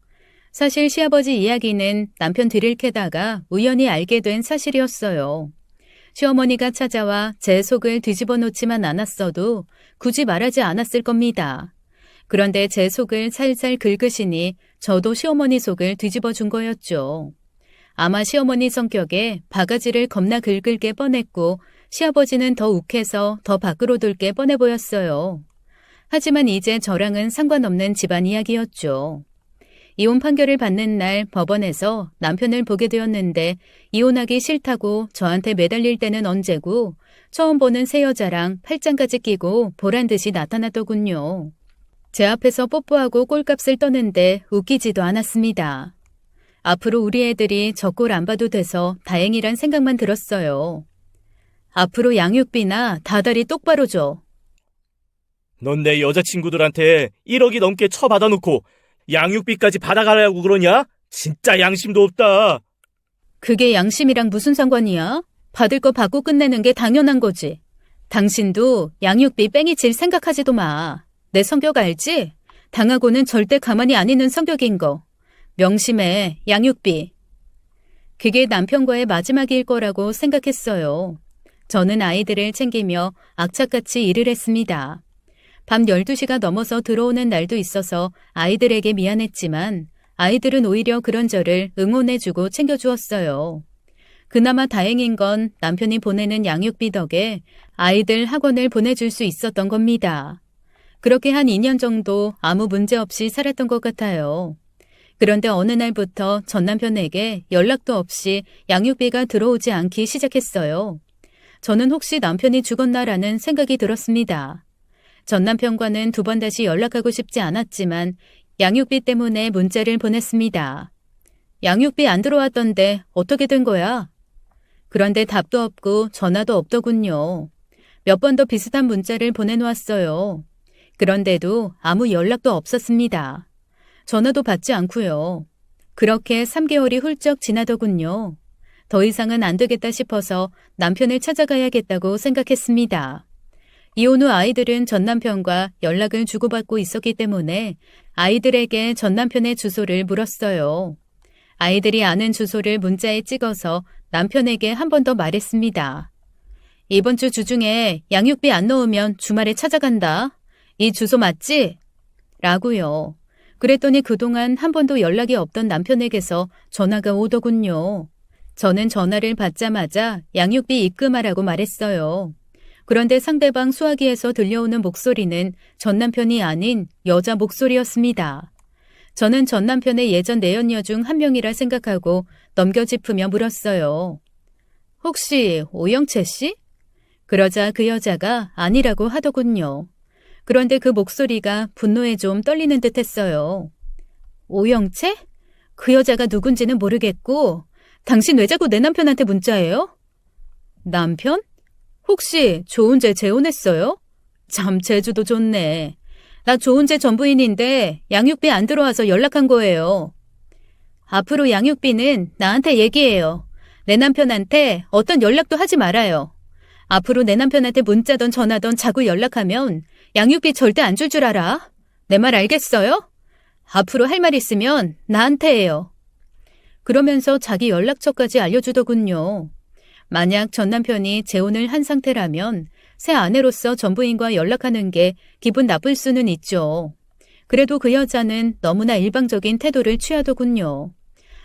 사실 시아버지 이야기는 남편 뒤를 캐다가 우연히 알게 된 사실이었어요. 시어머니가 찾아와 제 속을 뒤집어 놓지만 않았어도 굳이 말하지 않았을 겁니다. 그런데 제 속을 살살 긁으시니 저도 시어머니 속을 뒤집어 준 거였죠. 아마 시어머니 성격에 바가지를 겁나 긁을 게 뻔했고 시아버지는 더 욱해서 더 밖으로 돌 게 뻔해 보였어요. 하지만 이제 저랑은 상관없는 집안 이야기였죠. 이혼 판결을 받는 날 법원에서 남편을 보게 되었는데 이혼하기 싫다고 저한테 매달릴 때는 언제고 처음 보는 새 여자랑 팔짱까지 끼고 보란듯이 나타났더군요. 제 앞에서 뽀뽀하고 꼴값을 떠는데 웃기지도 않았습니다. 앞으로 우리 애들이 저 꼴 안 봐도 돼서 다행이란 생각만 들었어요. 앞으로 양육비나 다달이 똑바로 줘. 넌 내 여자친구들한테 1억이 넘게 쳐받아놓고 양육비까지 받아가려고 그러냐? 진짜 양심도 없다. 그게 양심이랑 무슨 상관이야? 받을 거 받고 끝내는 게 당연한 거지. 당신도 양육비 뺑이 칠 생각하지도 마. 내 성격 알지? 당하고는 절대 가만히 안 있는 성격인 거. 명심해, 양육비. 그게 남편과의 마지막일 거라고 생각했어요. 저는 아이들을 챙기며 악착같이 일을 했습니다. 밤 12시가 넘어서 들어오는 날도 있어서 아이들에게 미안했지만 아이들은 오히려 그런 저를 응원해주고 챙겨주었어요. 그나마 다행인 건 남편이 보내는 양육비 덕에 아이들 학원을 보내줄 수 있었던 겁니다. 그렇게 한 2년 정도 아무 문제 없이 살았던 것 같아요. 그런데 어느 날부터 전 남편에게 연락도 없이 양육비가 들어오지 않기 시작했어요. 저는 혹시 남편이 죽었나라는 생각이 들었습니다. 전 남편과는 2번 다시 연락하고 싶지 않았지만 양육비 때문에 문자를 보냈습니다. 양육비 안 들어왔던데 어떻게 된 거야? 그런데 답도 없고 전화도 없더군요. 몇 번 더 비슷한 문자를 보내놓았어요. 그런데도 아무 연락도 없었습니다. 전화도 받지 않고요. 그렇게 3개월이 훌쩍 지나더군요. 더 이상은 안 되겠다 싶어서 남편을 찾아가야겠다고 생각했습니다. 이혼 후 아이들은 전 남편과 연락을 주고받고 있었기 때문에 아이들에게 전 남편의 주소를 물었어요. 아이들이 아는 주소를 문자에 찍어서 남편에게 한 번 더 말했습니다. 이번 주 주중에 양육비 안 넣으면 주말에 찾아간다. 이 주소 맞지? 라고요. 그랬더니 그동안 한 번도 연락이 없던 남편에게서 전화가 오더군요. 저는 전화를 받자마자 양육비 입금하라고 말했어요. 그런데 상대방 수화기에서 들려오는 목소리는 전 남편이 아닌 여자 목소리였습니다. 저는 전 남편의 예전 내연녀 중 한 명이라 생각하고 넘겨짚으며 물었어요. 혹시 오영채 씨? 그러자 그 여자가 아니라고 하더군요. 그런데 그 목소리가 분노에 좀 떨리는 듯 했어요. 오영채? 그 여자가 누군지는 모르겠고 당신 왜 자꾸 내 남편한테 문자해요? 남편? 혹시 조은재 재혼했어요? 참 제주도 좋네. 나 조은재 전부인인데 양육비 안 들어와서 연락한 거예요. 앞으로 양육비는 나한테 얘기해요. 내 남편한테 어떤 연락도 하지 말아요. 앞으로 내 남편한테 문자든 전화든 자꾸 연락하면 양육비 절대 안 줄 줄 알아. 내 말 알겠어요? 앞으로 할 말 있으면 나한테 해요. 그러면서 자기 연락처까지 알려주더군요. 만약 전 남편이 재혼을 한 상태라면 새 아내로서 전부인과 연락하는 게 기분 나쁠 수는 있죠. 그래도 그 여자는 너무나 일방적인 태도를 취하더군요.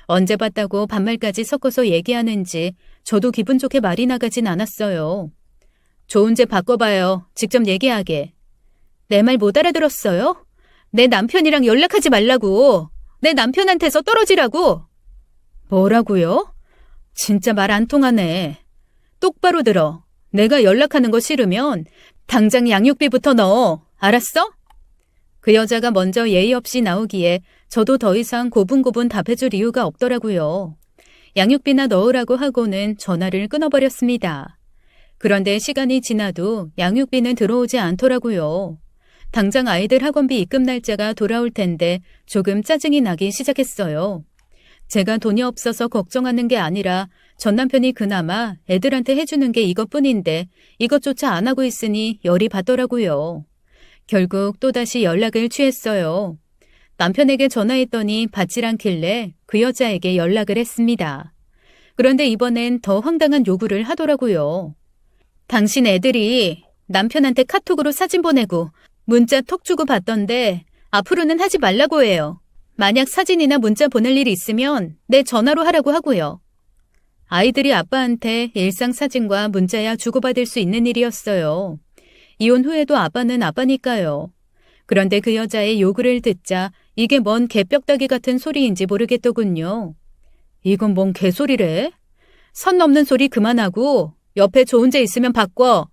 언제 봤다고 반말까지 섞어서 얘기하는지 저도 기분 좋게 말이 나가진 않았어요. 좋은제 바꿔봐요. 직접 얘기하게. 내 말 못 알아들었어요? 내 남편이랑 연락하지 말라고. 내 남편한테서 떨어지라고. 뭐라고요? 진짜 말 안 통하네. 똑바로 들어. 내가 연락하는 거 싫으면 당장 양육비부터 넣어. 알았어? 그 여자가 먼저 예의 없이 나오기에 저도 더 이상 고분고분 답해줄 이유가 없더라고요. 양육비나 넣으라고 하고는 전화를 끊어버렸습니다. 그런데 시간이 지나도 양육비는 들어오지 않더라고요. 당장 아이들 학원비 입금 날짜가 돌아올 텐데 조금 짜증이 나기 시작했어요. 제가 돈이 없어서 걱정하는 게 아니라 전 남편이 그나마 애들한테 해주는 게 이것뿐인데 이것조차 안 하고 있으니 열이 받더라고요. 결국 또다시 연락을 취했어요. 남편에게 전화했더니 받질 않길래 그 여자에게 연락을 했습니다. 그런데 이번엔 더 황당한 요구를 하더라고요. 당신 애들이 남편한테 카톡으로 사진 보내고 문자 톡 주고 받던데 앞으로는 하지 말라고 해요. 만약 사진이나 문자 보낼 일이 있으면 내 전화로 하라고 하고요. 아이들이 아빠한테 일상 사진과 문자야 주고받을 수 있는 일이었어요. 이혼 후에도 아빠는 아빠니까요. 그런데 그 여자의 요구를 듣자 이게 뭔 개벽다귀 같은 소리인지 모르겠더군요. 이건 뭔 개소리래? 선 넘는 소리 그만하고 옆에 좋은 제 있으면 바꿔.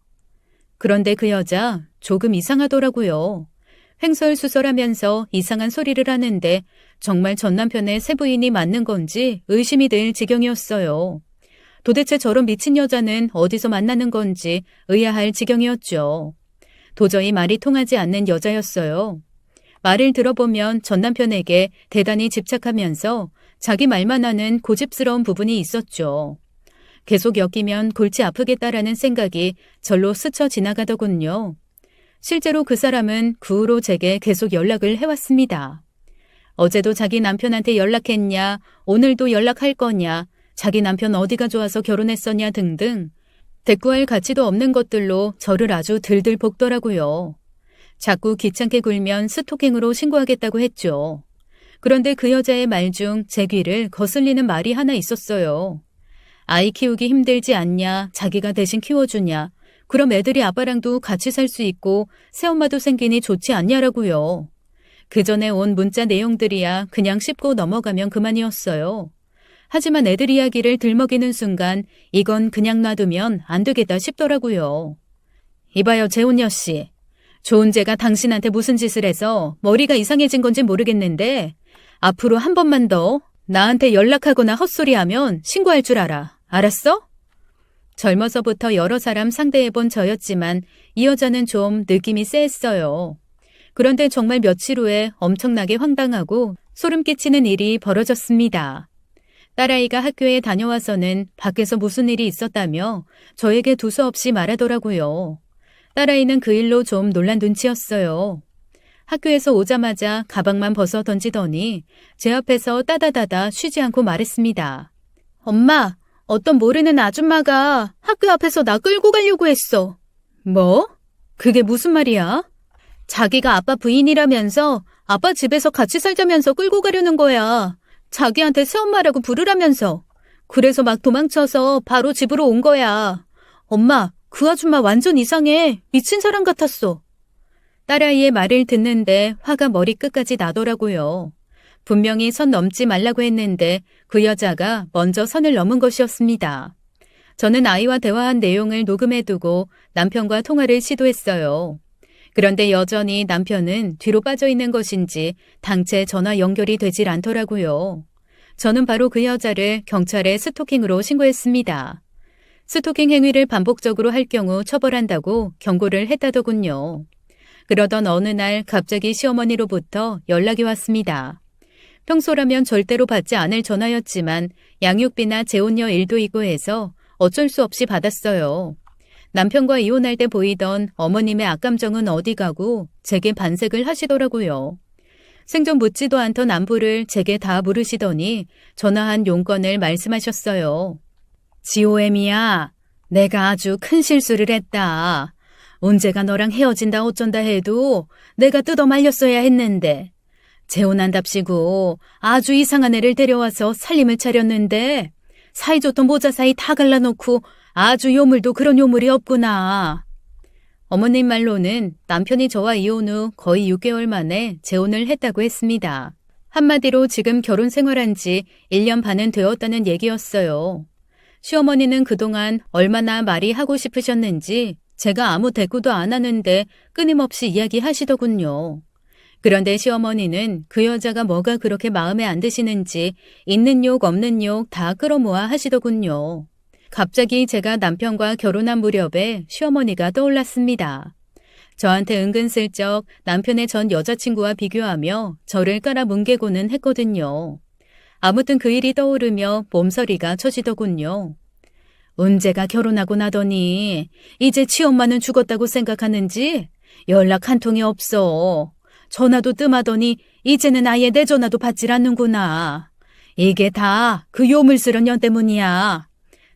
그런데 그 여자 조금 이상하더라고요. 횡설수설하면서 이상한 소리를 하는데 정말 전 남편의 새 부인이 맞는 건지 의심이 들 지경이었어요. 도대체 저런 미친 여자는 어디서 만나는 건지 의아할 지경이었죠. 도저히 말이 통하지 않는 여자였어요. 말을 들어보면 전 남편에게 대단히 집착하면서 자기 말만 하는 고집스러운 부분이 있었죠. 계속 엮이면 골치 아프겠다라는 생각이 절로 스쳐 지나가더군요. 실제로 그 사람은 그 후로 제게 계속 연락을 해왔습니다. 어제도 자기 남편한테 연락했냐, 오늘도 연락할 거냐, 자기 남편 어디가 좋아서 결혼했었냐 등등 대꾸할 가치도 없는 것들로 저를 아주 들들 볶더라고요. 자꾸 귀찮게 굴면 스토킹으로 신고하겠다고 했죠. 그런데 그 여자의 말 중 제 귀를 거슬리는 말이 하나 있었어요. 아이 키우기 힘들지 않냐, 자기가 대신 키워주냐, 그럼 애들이 아빠랑도 같이 살 수 있고 새엄마도 생기니 좋지 않냐라고요. 그 전에 온 문자 내용들이야 그냥 씹고 넘어가면 그만이었어요. 하지만 애들 이야기를 들먹이는 순간 이건 그냥 놔두면 안 되겠다 싶더라고요. 이봐요 재훈여 씨. 조은재가 당신한테 무슨 짓을 해서 머리가 이상해진 건지 모르겠는데 앞으로 한 번만 더 나한테 연락하거나 헛소리하면 신고할 줄 알아. 알았어? 젊어서부터 여러 사람 상대해본 저였지만 이 여자는 좀 느낌이 쎄했어요. 그런데 정말 며칠 후에 엄청나게 황당하고 소름 끼치는 일이 벌어졌습니다. 딸아이가 학교에 다녀와서는 밖에서 무슨 일이 있었다며 저에게 두서없이 말하더라고요. 딸아이는 그 일로 좀 놀란 눈치였어요. 학교에서 오자마자 가방만 벗어 던지더니 제 앞에서 따다다다 쉬지 않고 말했습니다. 엄마, 어떤 모르는 아줌마가 학교 앞에서 나 끌고 가려고 했어. 뭐? 그게 무슨 말이야? 자기가 아빠 부인이라면서 아빠 집에서 같이 살자면서 끌고 가려는 거야. 자기한테 새엄마라고 부르라면서. 그래서 막 도망쳐서 바로 집으로 온 거야. 엄마, 그 아줌마 완전 이상해. 미친 사람 같았어. 딸아이의 말을 듣는데 화가 머리끝까지 나더라고요. 분명히 선 넘지 말라고 했는데 그 여자가 먼저 선을 넘은 것이었습니다. 저는 아이와 대화한 내용을 녹음해두고 남편과 통화를 시도했어요. 그런데 여전히 남편은 뒤로 빠져 있는 것인지 당최 전화 연결이 되질 않더라고요. 저는 바로 그 여자를 경찰에 스토킹으로 신고했습니다. 스토킹 행위를 반복적으로 할 경우 처벌한다고 경고를 했다더군요. 그러던 어느 날 갑자기 시어머니로부터 연락이 왔습니다. 평소라면 절대로 받지 않을 전화였지만 양육비나 재혼녀 일도 있고 해서 어쩔 수 없이 받았어요. 남편과 이혼할 때 보이던 어머님의 악감정은 어디 가고 제게 반색을 하시더라고요. 생전 묻지도 않던 안부를 제게 다 물으시더니 전화한 용건을 말씀하셨어요. 지오엠이야, 내가 아주 큰 실수를 했다. 언제가 너랑 헤어진다 어쩐다 해도 내가 뜯어 말렸어야 했는데 재혼한답시고 아주 이상한 애를 데려와서 살림을 차렸는데 사이좋던 모자 사이 다 갈라놓고 아주 요물도 그런 요물이 없구나. 어머님 말로는 남편이 저와 이혼 후 거의 6개월 만에 재혼을 했다고 했습니다. 한마디로 지금 결혼 생활한 지 1년 반은 되었다는 얘기였어요. 시어머니는 그동안 얼마나 말이 하고 싶으셨는지 제가 아무 대꾸도 안 하는데 끊임없이 이야기하시더군요. 그런데 시어머니는 그 여자가 뭐가 그렇게 마음에 안 드시는지 있는 욕 없는 욕 다 끌어모아 하시더군요. 갑자기 제가 남편과 결혼한 무렵에 시어머니가 떠올랐습니다. 저한테 은근슬쩍 남편의 전 여자친구와 비교하며 저를 깔아뭉개고는 했거든요. 아무튼 그 일이 떠오르며 몸서리가 쳐지더군요. 은재가 결혼하고 나더니 이제 치엄마는 죽었다고 생각하는지 연락 한 통이 없어. 전화도 뜸하더니 이제는 아예 내 전화도 받질 않는구나. 이게 다 그 요물스런 년 때문이야.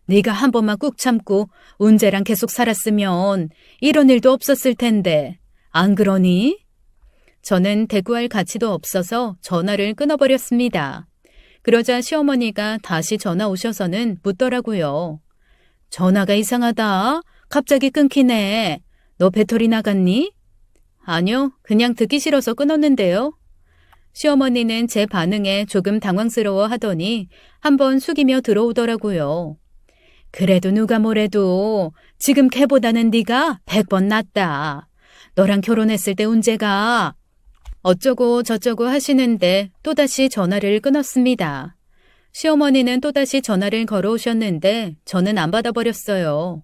네가 한 번만 꾹 참고 은재랑 계속 살았으면 이런 일도 없었을 텐데 안 그러니? 저는 대꾸할 가치도 없어서 전화를 끊어버렸습니다. 그러자 시어머니가 다시 전화 오셔서는 묻더라고요. 전화가 이상하다. 갑자기 끊기네. 너 배터리 나갔니? 아니요, 그냥 듣기 싫어서 끊었는데요. 시어머니는 제 반응에 조금 당황스러워 하더니 한번 숙이며 들어오더라고요. 그래도 누가 뭐래도 지금 걔보다는 네가 100번 낫다. 너랑 결혼했을 때 은재가 어쩌고 저쩌고 하시는데 또다시 전화를 끊었습니다. 시어머니는 또다시 전화를 걸어오셨는데 저는 안 받아버렸어요.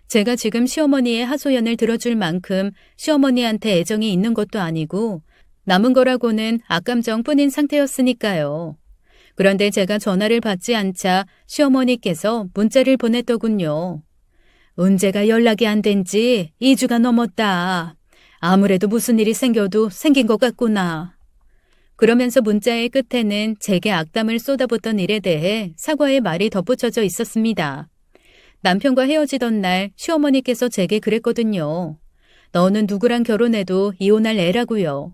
제가 지금 시어머니의 하소연을 들어줄 만큼 시어머니한테 애정이 있는 것도 아니고 남은 거라고는 악감정뿐인 상태였으니까요. 그런데 제가 전화를 받지 않자 시어머니께서 문자를 보냈더군요. 은재가 연락이 안 된 지 2주가 넘었다. 아무래도 무슨 일이 생겨도 생긴 것 같구나. 그러면서 문자의 끝에는 제게 악담을 쏟아붓던 일에 대해 사과의 말이 덧붙여져 있었습니다. 남편과 헤어지던 날 시어머니께서 제게 그랬거든요. 너는 누구랑 결혼해도 이혼할 애라고요.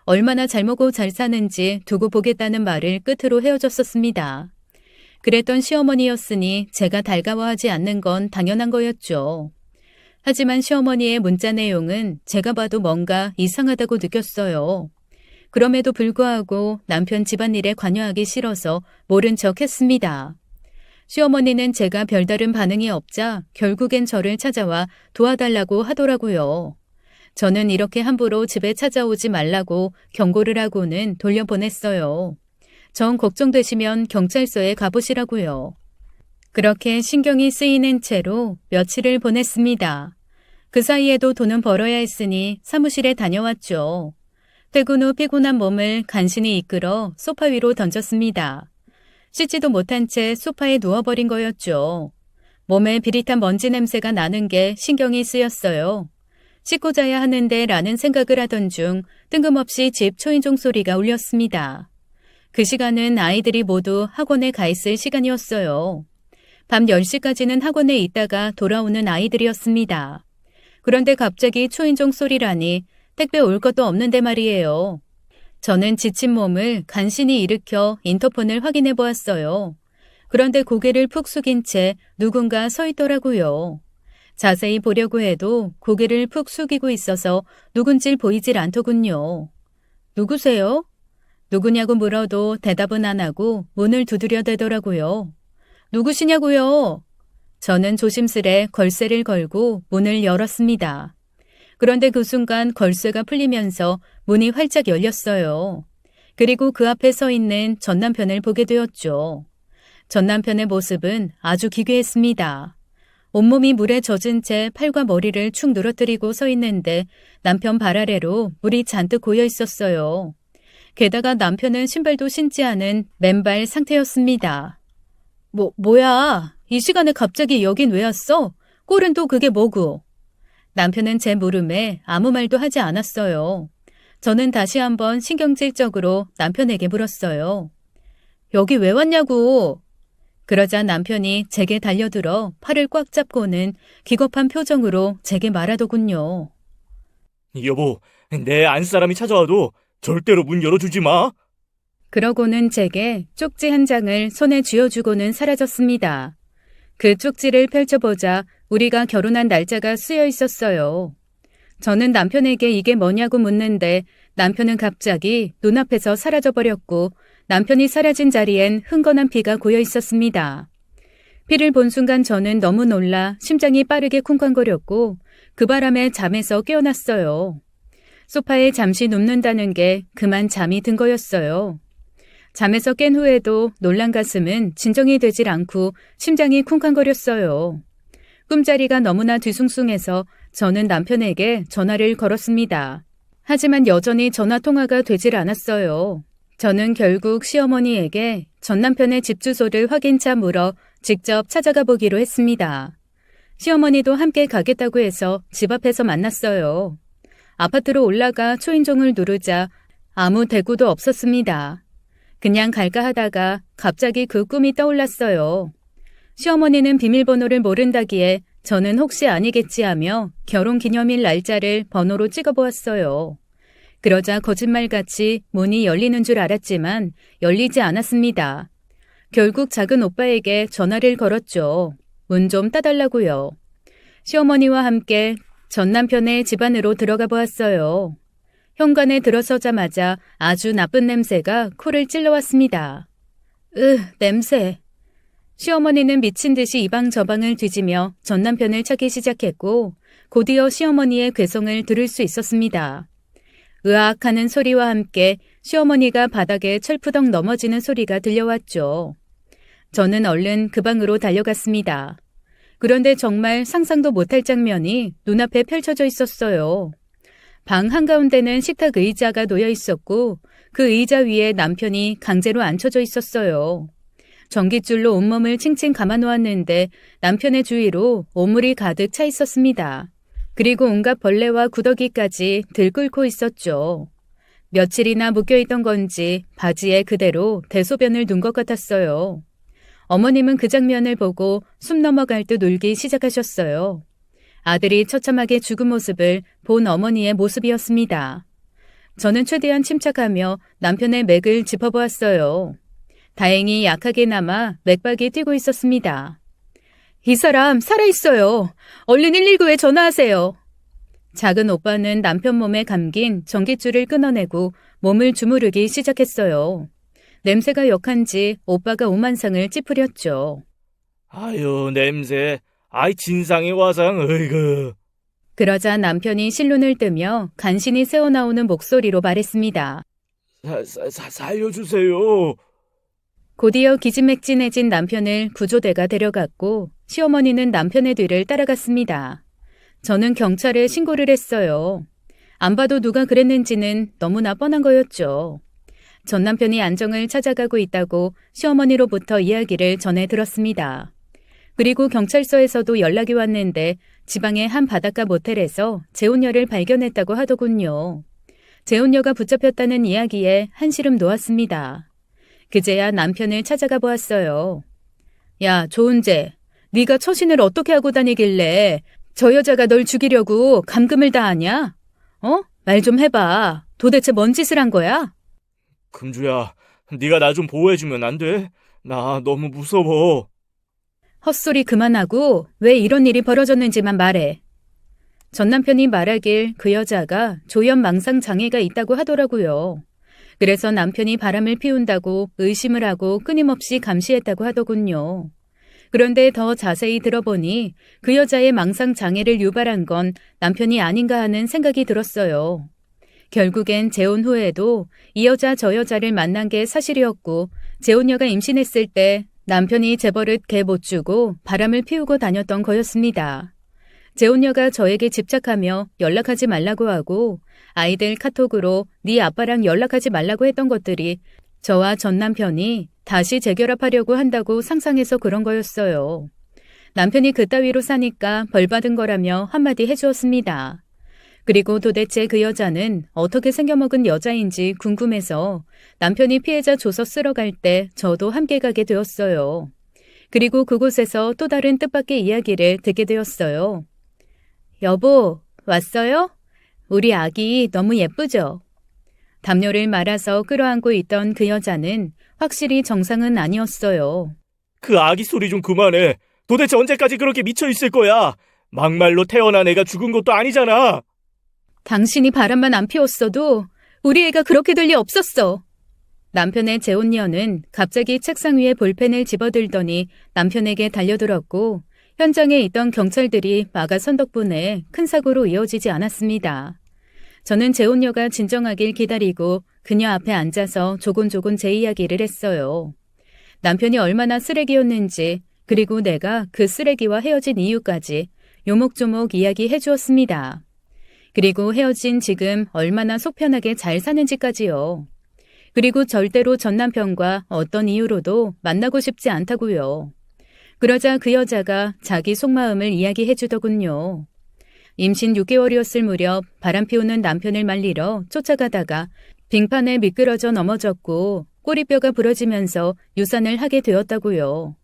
얼마나 잘 먹고 잘 사는지 두고 보겠다는 말을 끝으로 헤어졌었습니다. 그랬던 시어머니였으니 제가 달가워하지 않는 건 당연한 거였죠. 하지만 시어머니의 문자 내용은 제가 봐도 뭔가 이상하다고 느꼈어요. 그럼에도 불구하고 남편 집안일에 관여하기 싫어서 모른 척 했습니다. 시어머니는 제가 별다른 반응이 없자 결국엔 저를 찾아와 도와달라고 하더라고요. 저는 이렇게 함부로 집에 찾아오지 말라고 경고를 하고는 돌려보냈어요. 전 걱정되시면 경찰서에 가보시라고요. 그렇게 신경이 쓰이는 채로 며칠을 보냈습니다. 그 사이에도 돈은 벌어야 했으니 사무실에 다녀왔죠. 퇴근 후 피곤한 몸을 간신히 이끌어 소파 위로 던졌습니다. 씻지도 못한 채 소파에 누워버린 거였죠. 몸에 비릿한 먼지 냄새가 나는 게 신경이 쓰였어요. 씻고 자야 하는데 라는 생각을 하던 중 뜬금없이 집 초인종 소리가 울렸습니다. 그 시간은 아이들이 모두 학원에 가 있을 시간이었어요. 밤 10시까지는 학원에 있다가 돌아오는 아이들이었습니다. 그런데 갑자기 초인종 소리라니 택배 올 것도 없는데 말이에요. 저는 지친 몸을 간신히 일으켜 인터폰을 확인해 보았어요. 그런데 고개를 푹 숙인 채 누군가 서 있더라고요. 자세히 보려고 해도 고개를 푹 숙이고 있어서 누군지 보이질 않더군요. 누구세요? 누구냐고 물어도 대답은 안 하고 문을 두드려대더라고요. 누구시냐고요? 저는 조심스레 걸쇠를 걸고 문을 열었습니다. 그런데 그 순간 걸쇠가 풀리면서 문이 활짝 열렸어요. 그리고 그 앞에 서 있는 전 남편을 보게 되었죠. 전 남편의 모습은 아주 기괴했습니다. 온몸이 물에 젖은 채 팔과 머리를 축 늘어뜨리고 서 있는데 남편 발 아래로 물이 잔뜩 고여 있었어요. 게다가 남편은 신발도 신지 않은 맨발 상태였습니다. 뭐야? 이 시간에 갑자기 여긴 왜 왔어? 꼴은 또 그게 뭐고? 남편은 제 물음에 아무 말도 하지 않았어요. 저는 다시 한번 신경질적으로 남편에게 물었어요. 여기 왜 왔냐고? 그러자 남편이 제게 달려들어 팔을 꽉 잡고는 기겁한 표정으로 제게 말하더군요. 여보, 내 안사람이 찾아와도 절대로 문 열어주지 마. 그러고는 제게 쪽지 한 장을 손에 쥐어주고는 사라졌습니다. 그 쪽지를 펼쳐보자 우리가 결혼한 날짜가 쓰여 있었어요. 저는 남편에게 이게 뭐냐고 묻는데 남편은 갑자기 눈앞에서 사라져버렸고 남편이 사라진 자리엔 흥건한 피가 고여 있었습니다. 피를 본 순간 저는 너무 놀라 심장이 빠르게 쿵쾅거렸고 그 바람에 잠에서 깨어났어요. 소파에 잠시 눕는다는 게 그만 잠이 든 거였어요. 잠에서 깬 후에도 놀란 가슴은 진정이 되질 않고 심장이 쿵쾅거렸어요. 꿈자리가 너무나 뒤숭숭해서 저는 남편에게 전화를 걸었습니다. 하지만 여전히 전화 통화가 되질 않았어요. 저는 결국 시어머니에게 전 남편의 집 주소를 확인차 물어 직접 찾아가 보기로 했습니다. 시어머니도 함께 가겠다고 해서 집 앞에서 만났어요. 아파트로 올라가 초인종을 누르자 아무 대구도 없었습니다. 그냥 갈까 하다가 갑자기 그 꿈이 떠올랐어요. 시어머니는 비밀번호를 모른다기에 저는 혹시 아니겠지 하며 결혼기념일 날짜를 번호로 찍어보았어요. 그러자 거짓말같이 문이 열리는 줄 알았지만 열리지 않았습니다. 결국 작은 오빠에게 전화를 걸었죠. 문 좀 따달라고요. 시어머니와 함께 전 남편의 집 안으로 들어가 보았어요. 현관에 들어서자마자 아주 나쁜 냄새가 코를 찔러왔습니다. 냄새. 시어머니는 미친 듯이 이방 저방을 뒤지며 전 남편을 찾기 시작했고 곧이어 시어머니의 괴성을 들을 수 있었습니다. 으악 하는 소리와 함께 시어머니가 바닥에 철푸덕 넘어지는 소리가 들려왔죠. 저는 얼른 그 방으로 달려갔습니다. 그런데 정말 상상도 못할 장면이 눈앞에 펼쳐져 있었어요. 방 한가운데는 식탁 의자가 놓여 있었고 그 의자 위에 남편이 강제로 앉혀져 있었어요. 전깃줄로 온몸을 칭칭 감아놓았는데 남편의 주위로 오물이 가득 차 있었습니다. 그리고 온갖 벌레와 구더기까지 들끓고 있었죠. 며칠이나 묶여있던 건지 바지에 그대로 대소변을 둔 것 같았어요. 어머님은 그 장면을 보고 숨 넘어갈 듯 울기 시작하셨어요. 아들이 처참하게 죽은 모습을 본 어머니의 모습이었습니다. 저는 최대한 침착하며 남편의 맥을 짚어보았어요. 다행히 약하게나마 맥박이 뛰고 있었습니다. 이 사람 살아있어요. 얼른 119에 전화하세요. 작은 오빠는 남편 몸에 감긴 전깃줄을 끊어내고 몸을 주무르기 시작했어요. 냄새가 역한지 오빠가 오만상을 찌푸렸죠. 아유, 냄새. 아이, 진상의 화상, 으이그. 그러자 남편이 실눈을 뜨며 간신히 새어나오는 목소리로 말했습니다. 살려주세요. 곧이어 기진맥진해진 남편을 구조대가 데려갔고 시어머니는 남편의 뒤를 따라갔습니다. 저는 경찰에 신고를 했어요. 안 봐도 누가 그랬는지는 너무나 뻔한 거였죠. 전 남편이 안정을 찾아가고 있다고 시어머니로부터 이야기를 전해 들었습니다. 그리고 경찰서에서도 연락이 왔는데 지방의 한 바닷가 모텔에서 재혼녀를 발견했다고 하더군요. 재혼녀가 붙잡혔다는 이야기에 한시름 놓았습니다. 그제야 남편을 찾아가 보았어요. 야, 조은재, 네가 처신을 어떻게 하고 다니길래 저 여자가 널 죽이려고 감금을 다 하냐? 말 좀 해봐. 도대체 뭔 짓을 한 거야? 금주야, 네가 나 좀 보호해주면 안 돼? 나 너무 무서워. 헛소리 그만하고 왜 이런 일이 벌어졌는지만 말해. 전 남편이 말하길 그 여자가 조현 망상 장애가 있다고 하더라고요. 그래서 남편이 바람을 피운다고 의심을 하고 끊임없이 감시했다고 하더군요. 그런데 더 자세히 들어보니 그 여자의 망상 장애를 유발한 건 남편이 아닌가 하는 생각이 들었어요. 결국엔 재혼 후에도 이 여자 저 여자를 만난 게 사실이었고 재혼녀가 임신했을 때 남편이 재버릇 개 못 주고 바람을 피우고 다녔던 거였습니다. 재혼녀가 저에게 집착하며 연락하지 말라고 하고 아이들 카톡으로 네 아빠랑 연락하지 말라고 했던 것들이 저와 전 남편이 다시 재결합하려고 한다고 상상해서 그런 거였어요. 남편이 그따위로 사니까 벌받은 거라며 한마디 해주었습니다. 그리고 도대체 그 여자는 어떻게 생겨먹은 여자인지 궁금해서 남편이 피해자 조서 쓰러 갈 때 저도 함께 가게 되었어요. 그리고 그곳에서 또 다른 뜻밖의 이야기를 듣게 되었어요. 여보, 왔어요? 우리 아기 너무 예쁘죠? 담요를 말아서 끌어안고 있던 그 여자는 확실히 정상은 아니었어요. 그 아기 소리 좀 그만해. 도대체 언제까지 그렇게 미쳐 있을 거야? 막말로 태어난 애가 죽은 것도 아니잖아. 당신이 바람만 안 피웠어도 우리 애가 그렇게 될 리 없었어. 남편의 재혼녀는 갑자기 책상 위에 볼펜을 집어들더니 남편에게 달려들었고 현장에 있던 경찰들이 막아선 덕분에 큰 사고로 이어지지 않았습니다. 저는 재혼녀가 진정하길 기다리고 그녀 앞에 앉아서 조곤조곤 제 이야기를 했어요. 남편이 얼마나 쓰레기였는지 그리고 내가 그 쓰레기와 헤어진 이유까지 요목조목 이야기해 주었습니다. 그리고 헤어진 지금 얼마나 속 편하게 잘 사는지까지요. 그리고 절대로 전 남편과 어떤 이유로도 만나고 싶지 않다고요. 그러자 그 여자가 자기 속마음을 이야기해 주더군요. 임신 6개월이었을 무렵 바람 피우는 남편을 말리러 쫓아가다가 빙판에 미끄러져 넘어졌고 꼬리뼈가 부러지면서 유산을 하게 되었다고요.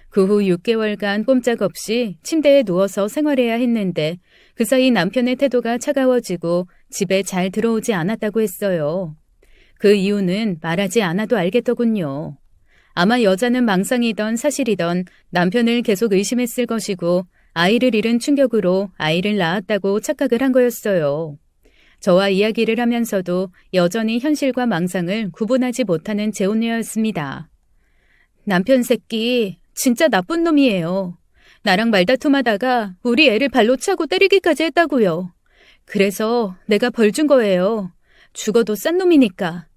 그 후 6개월간 꼼짝없이 침대에 누워서 생활해야 했는데 그 사이 남편의 태도가 차가워지고 집에 잘 들어오지 않았다고 했어요. 그 이유는 말하지 않아도 알겠더군요. 아마 여자는 망상이던 사실이던 남편을 계속 의심했을 것이고 아이를 잃은 충격으로 아이를 낳았다고 착각을 한 거였어요. 저와 이야기를 하면서도 여전히 현실과 망상을 구분하지 못하는 재혼녀였습니다. 남편 새끼 진짜 나쁜 놈이에요. 나랑 말다툼하다가 우리 애를 발로 차고 때리기까지 했다고요. 그래서 내가 벌 준 거예요. 죽어도 싼 놈이니까.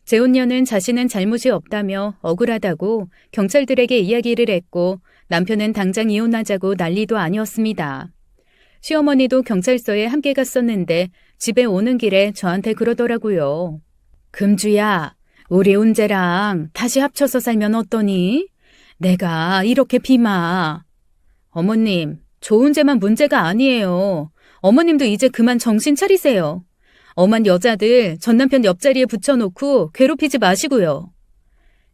재혼녀는 자신은 잘못이 없다며 억울하다고 경찰들에게 이야기를 했고 남편은 당장 이혼하자고 난리도 아니었습니다. 시어머니도 경찰서에 함께 갔었는데 집에 오는 길에 저한테 그러더라고요. 금주야, 우리 운재랑 다시 합쳐서 살면 어떠니? 내가 이렇게 비마. 어머님, 조은재만 문제가 아니에요. 어머님도 이제 그만 정신 차리세요. 엄한 여자들 전 남편 옆자리에 붙여놓고 괴롭히지 마시고요.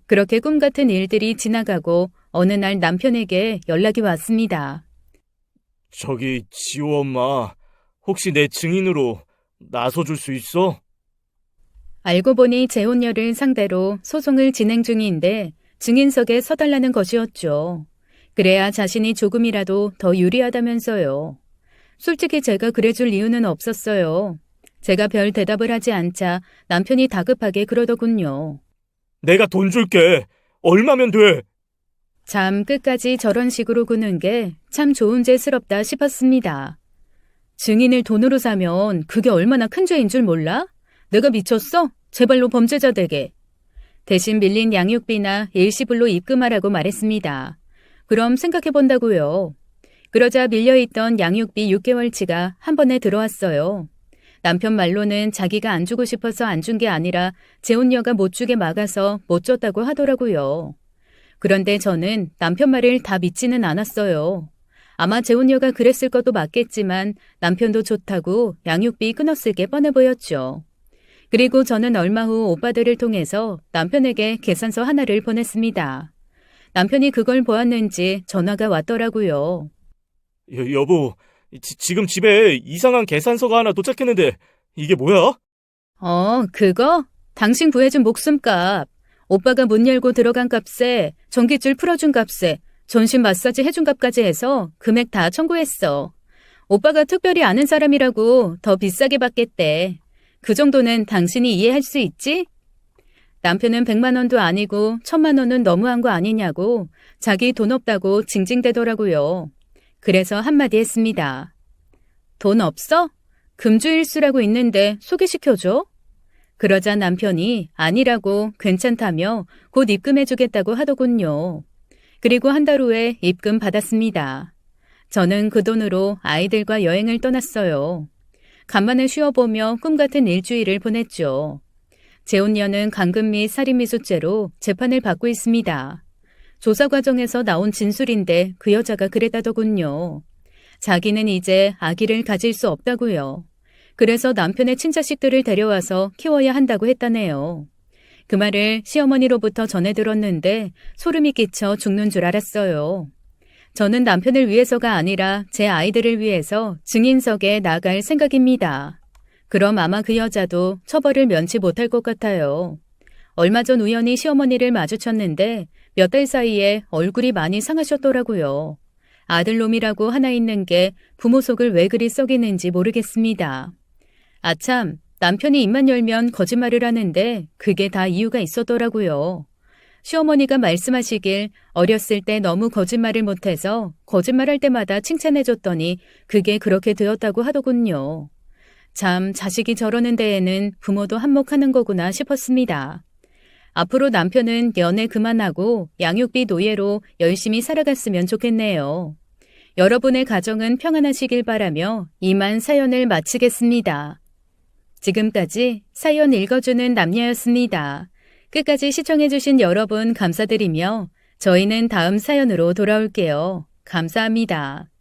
그렇게 꿈 같은 일들이 지나가고 어느 날 남편에게 연락이 왔습니다. 저기 지호 엄마, 혹시 내 증인으로 나서줄 수 있어? 알고 보니 재혼녀를 상대로 소송을 진행 중인데 증인석에 서달라는 것이었죠. 그래야 자신이 조금이라도 더 유리하다면서요. 솔직히 제가 그래줄 이유는 없었어요. 제가 별 대답을 하지 않자 남편이 다급하게 그러더군요. 내가 돈 줄게. 얼마면 돼? 참 끝까지 저런 식으로 구는 게 참 조은재스럽다 싶었습니다. 증인을 돈으로 사면 그게 얼마나 큰 죄인 줄 몰라? 내가 미쳤어? 제발로 범죄자 되게. 대신 밀린 양육비나 일시불로 입금하라고 말했습니다. 그럼 생각해본다고요. 그러자 밀려있던 양육비 6개월치가 한 번에 들어왔어요. 남편 말로는 자기가 안 주고 싶어서 안 준 게 아니라 재혼녀가 못 주게 막아서 못 줬다고 하더라고요. 그런데 저는 남편 말을 다 믿지는 않았어요. 아마 재혼녀가 그랬을 것도 맞겠지만 남편도 좋다고 양육비 끊었을 게 뻔해 보였죠. 그리고 저는 얼마 후 오빠들을 통해서 남편에게 계산서 하나를 보냈습니다. 남편이 그걸 보았는지 전화가 왔더라고요. 여보, 지금 집에 이상한 계산서가 하나 도착했는데 이게 뭐야? 그거? 당신 구해준 목숨값. 오빠가 문 열고 들어간 값에 전깃줄 풀어준 값에 전신 마사지 해준 값까지 해서 금액 다 청구했어. 오빠가 특별히 아는 사람이라고 더 비싸게 받겠대. 그 정도는 당신이 이해할 수 있지? 남편은 100만 원도 아니고 1000만 원은 너무한 거 아니냐고 자기 돈 없다고 징징대더라고요. 그래서 한마디 했습니다. 돈 없어? 금주일수라고 있는데 소개시켜줘? 그러자 남편이 아니라고 괜찮다며 곧 입금해주겠다고 하더군요. 그리고 한 달 후에 입금 받았습니다. 저는 그 돈으로 아이들과 여행을 떠났어요. 간만에 쉬어보며 꿈같은 일주일을 보냈죠. 재혼녀는 강금 및 살인미수죄로 재판을 받고 있습니다. 조사 과정에서 나온 진술인데 그 여자가 그랬다더군요. 자기는 이제 아기를 가질 수 없다고요. 그래서 남편의 친자식들을 데려와서 키워야 한다고 했다네요. 그 말을 시어머니로부터 전해 들었는데 소름이 끼쳐 죽는 줄 알았어요. 저는 남편을 위해서가 아니라 제 아이들을 위해서 증인석에 나갈 생각입니다. 그럼 아마 그 여자도 처벌을 면치 못할 것 같아요. 얼마 전 우연히 시어머니를 마주쳤는데 몇 달 사이에 얼굴이 많이 상하셨더라고요. 아들놈이라고 하나 있는 게 부모 속을 왜 그리 썩이는지 모르겠습니다. 아참, 남편이 입만 열면 거짓말을 하는데 그게 다 이유가 있었더라고요. 시어머니가 말씀하시길 어렸을 때 너무 거짓말을 못해서 거짓말할 때마다 칭찬해줬더니 그게 그렇게 되었다고 하더군요. 참, 자식이 저러는 데에는 부모도 한몫하는 거구나 싶었습니다. 앞으로 남편은 연애 그만하고 양육비 노예로 열심히 살아갔으면 좋겠네요. 여러분의 가정은 평안하시길 바라며 이만 사연을 마치겠습니다. 지금까지 사연 읽어주는 남녀였습니다. 끝까지 시청해주신 여러분 감사드리며 저희는 다음 사연으로 돌아올게요. 감사합니다.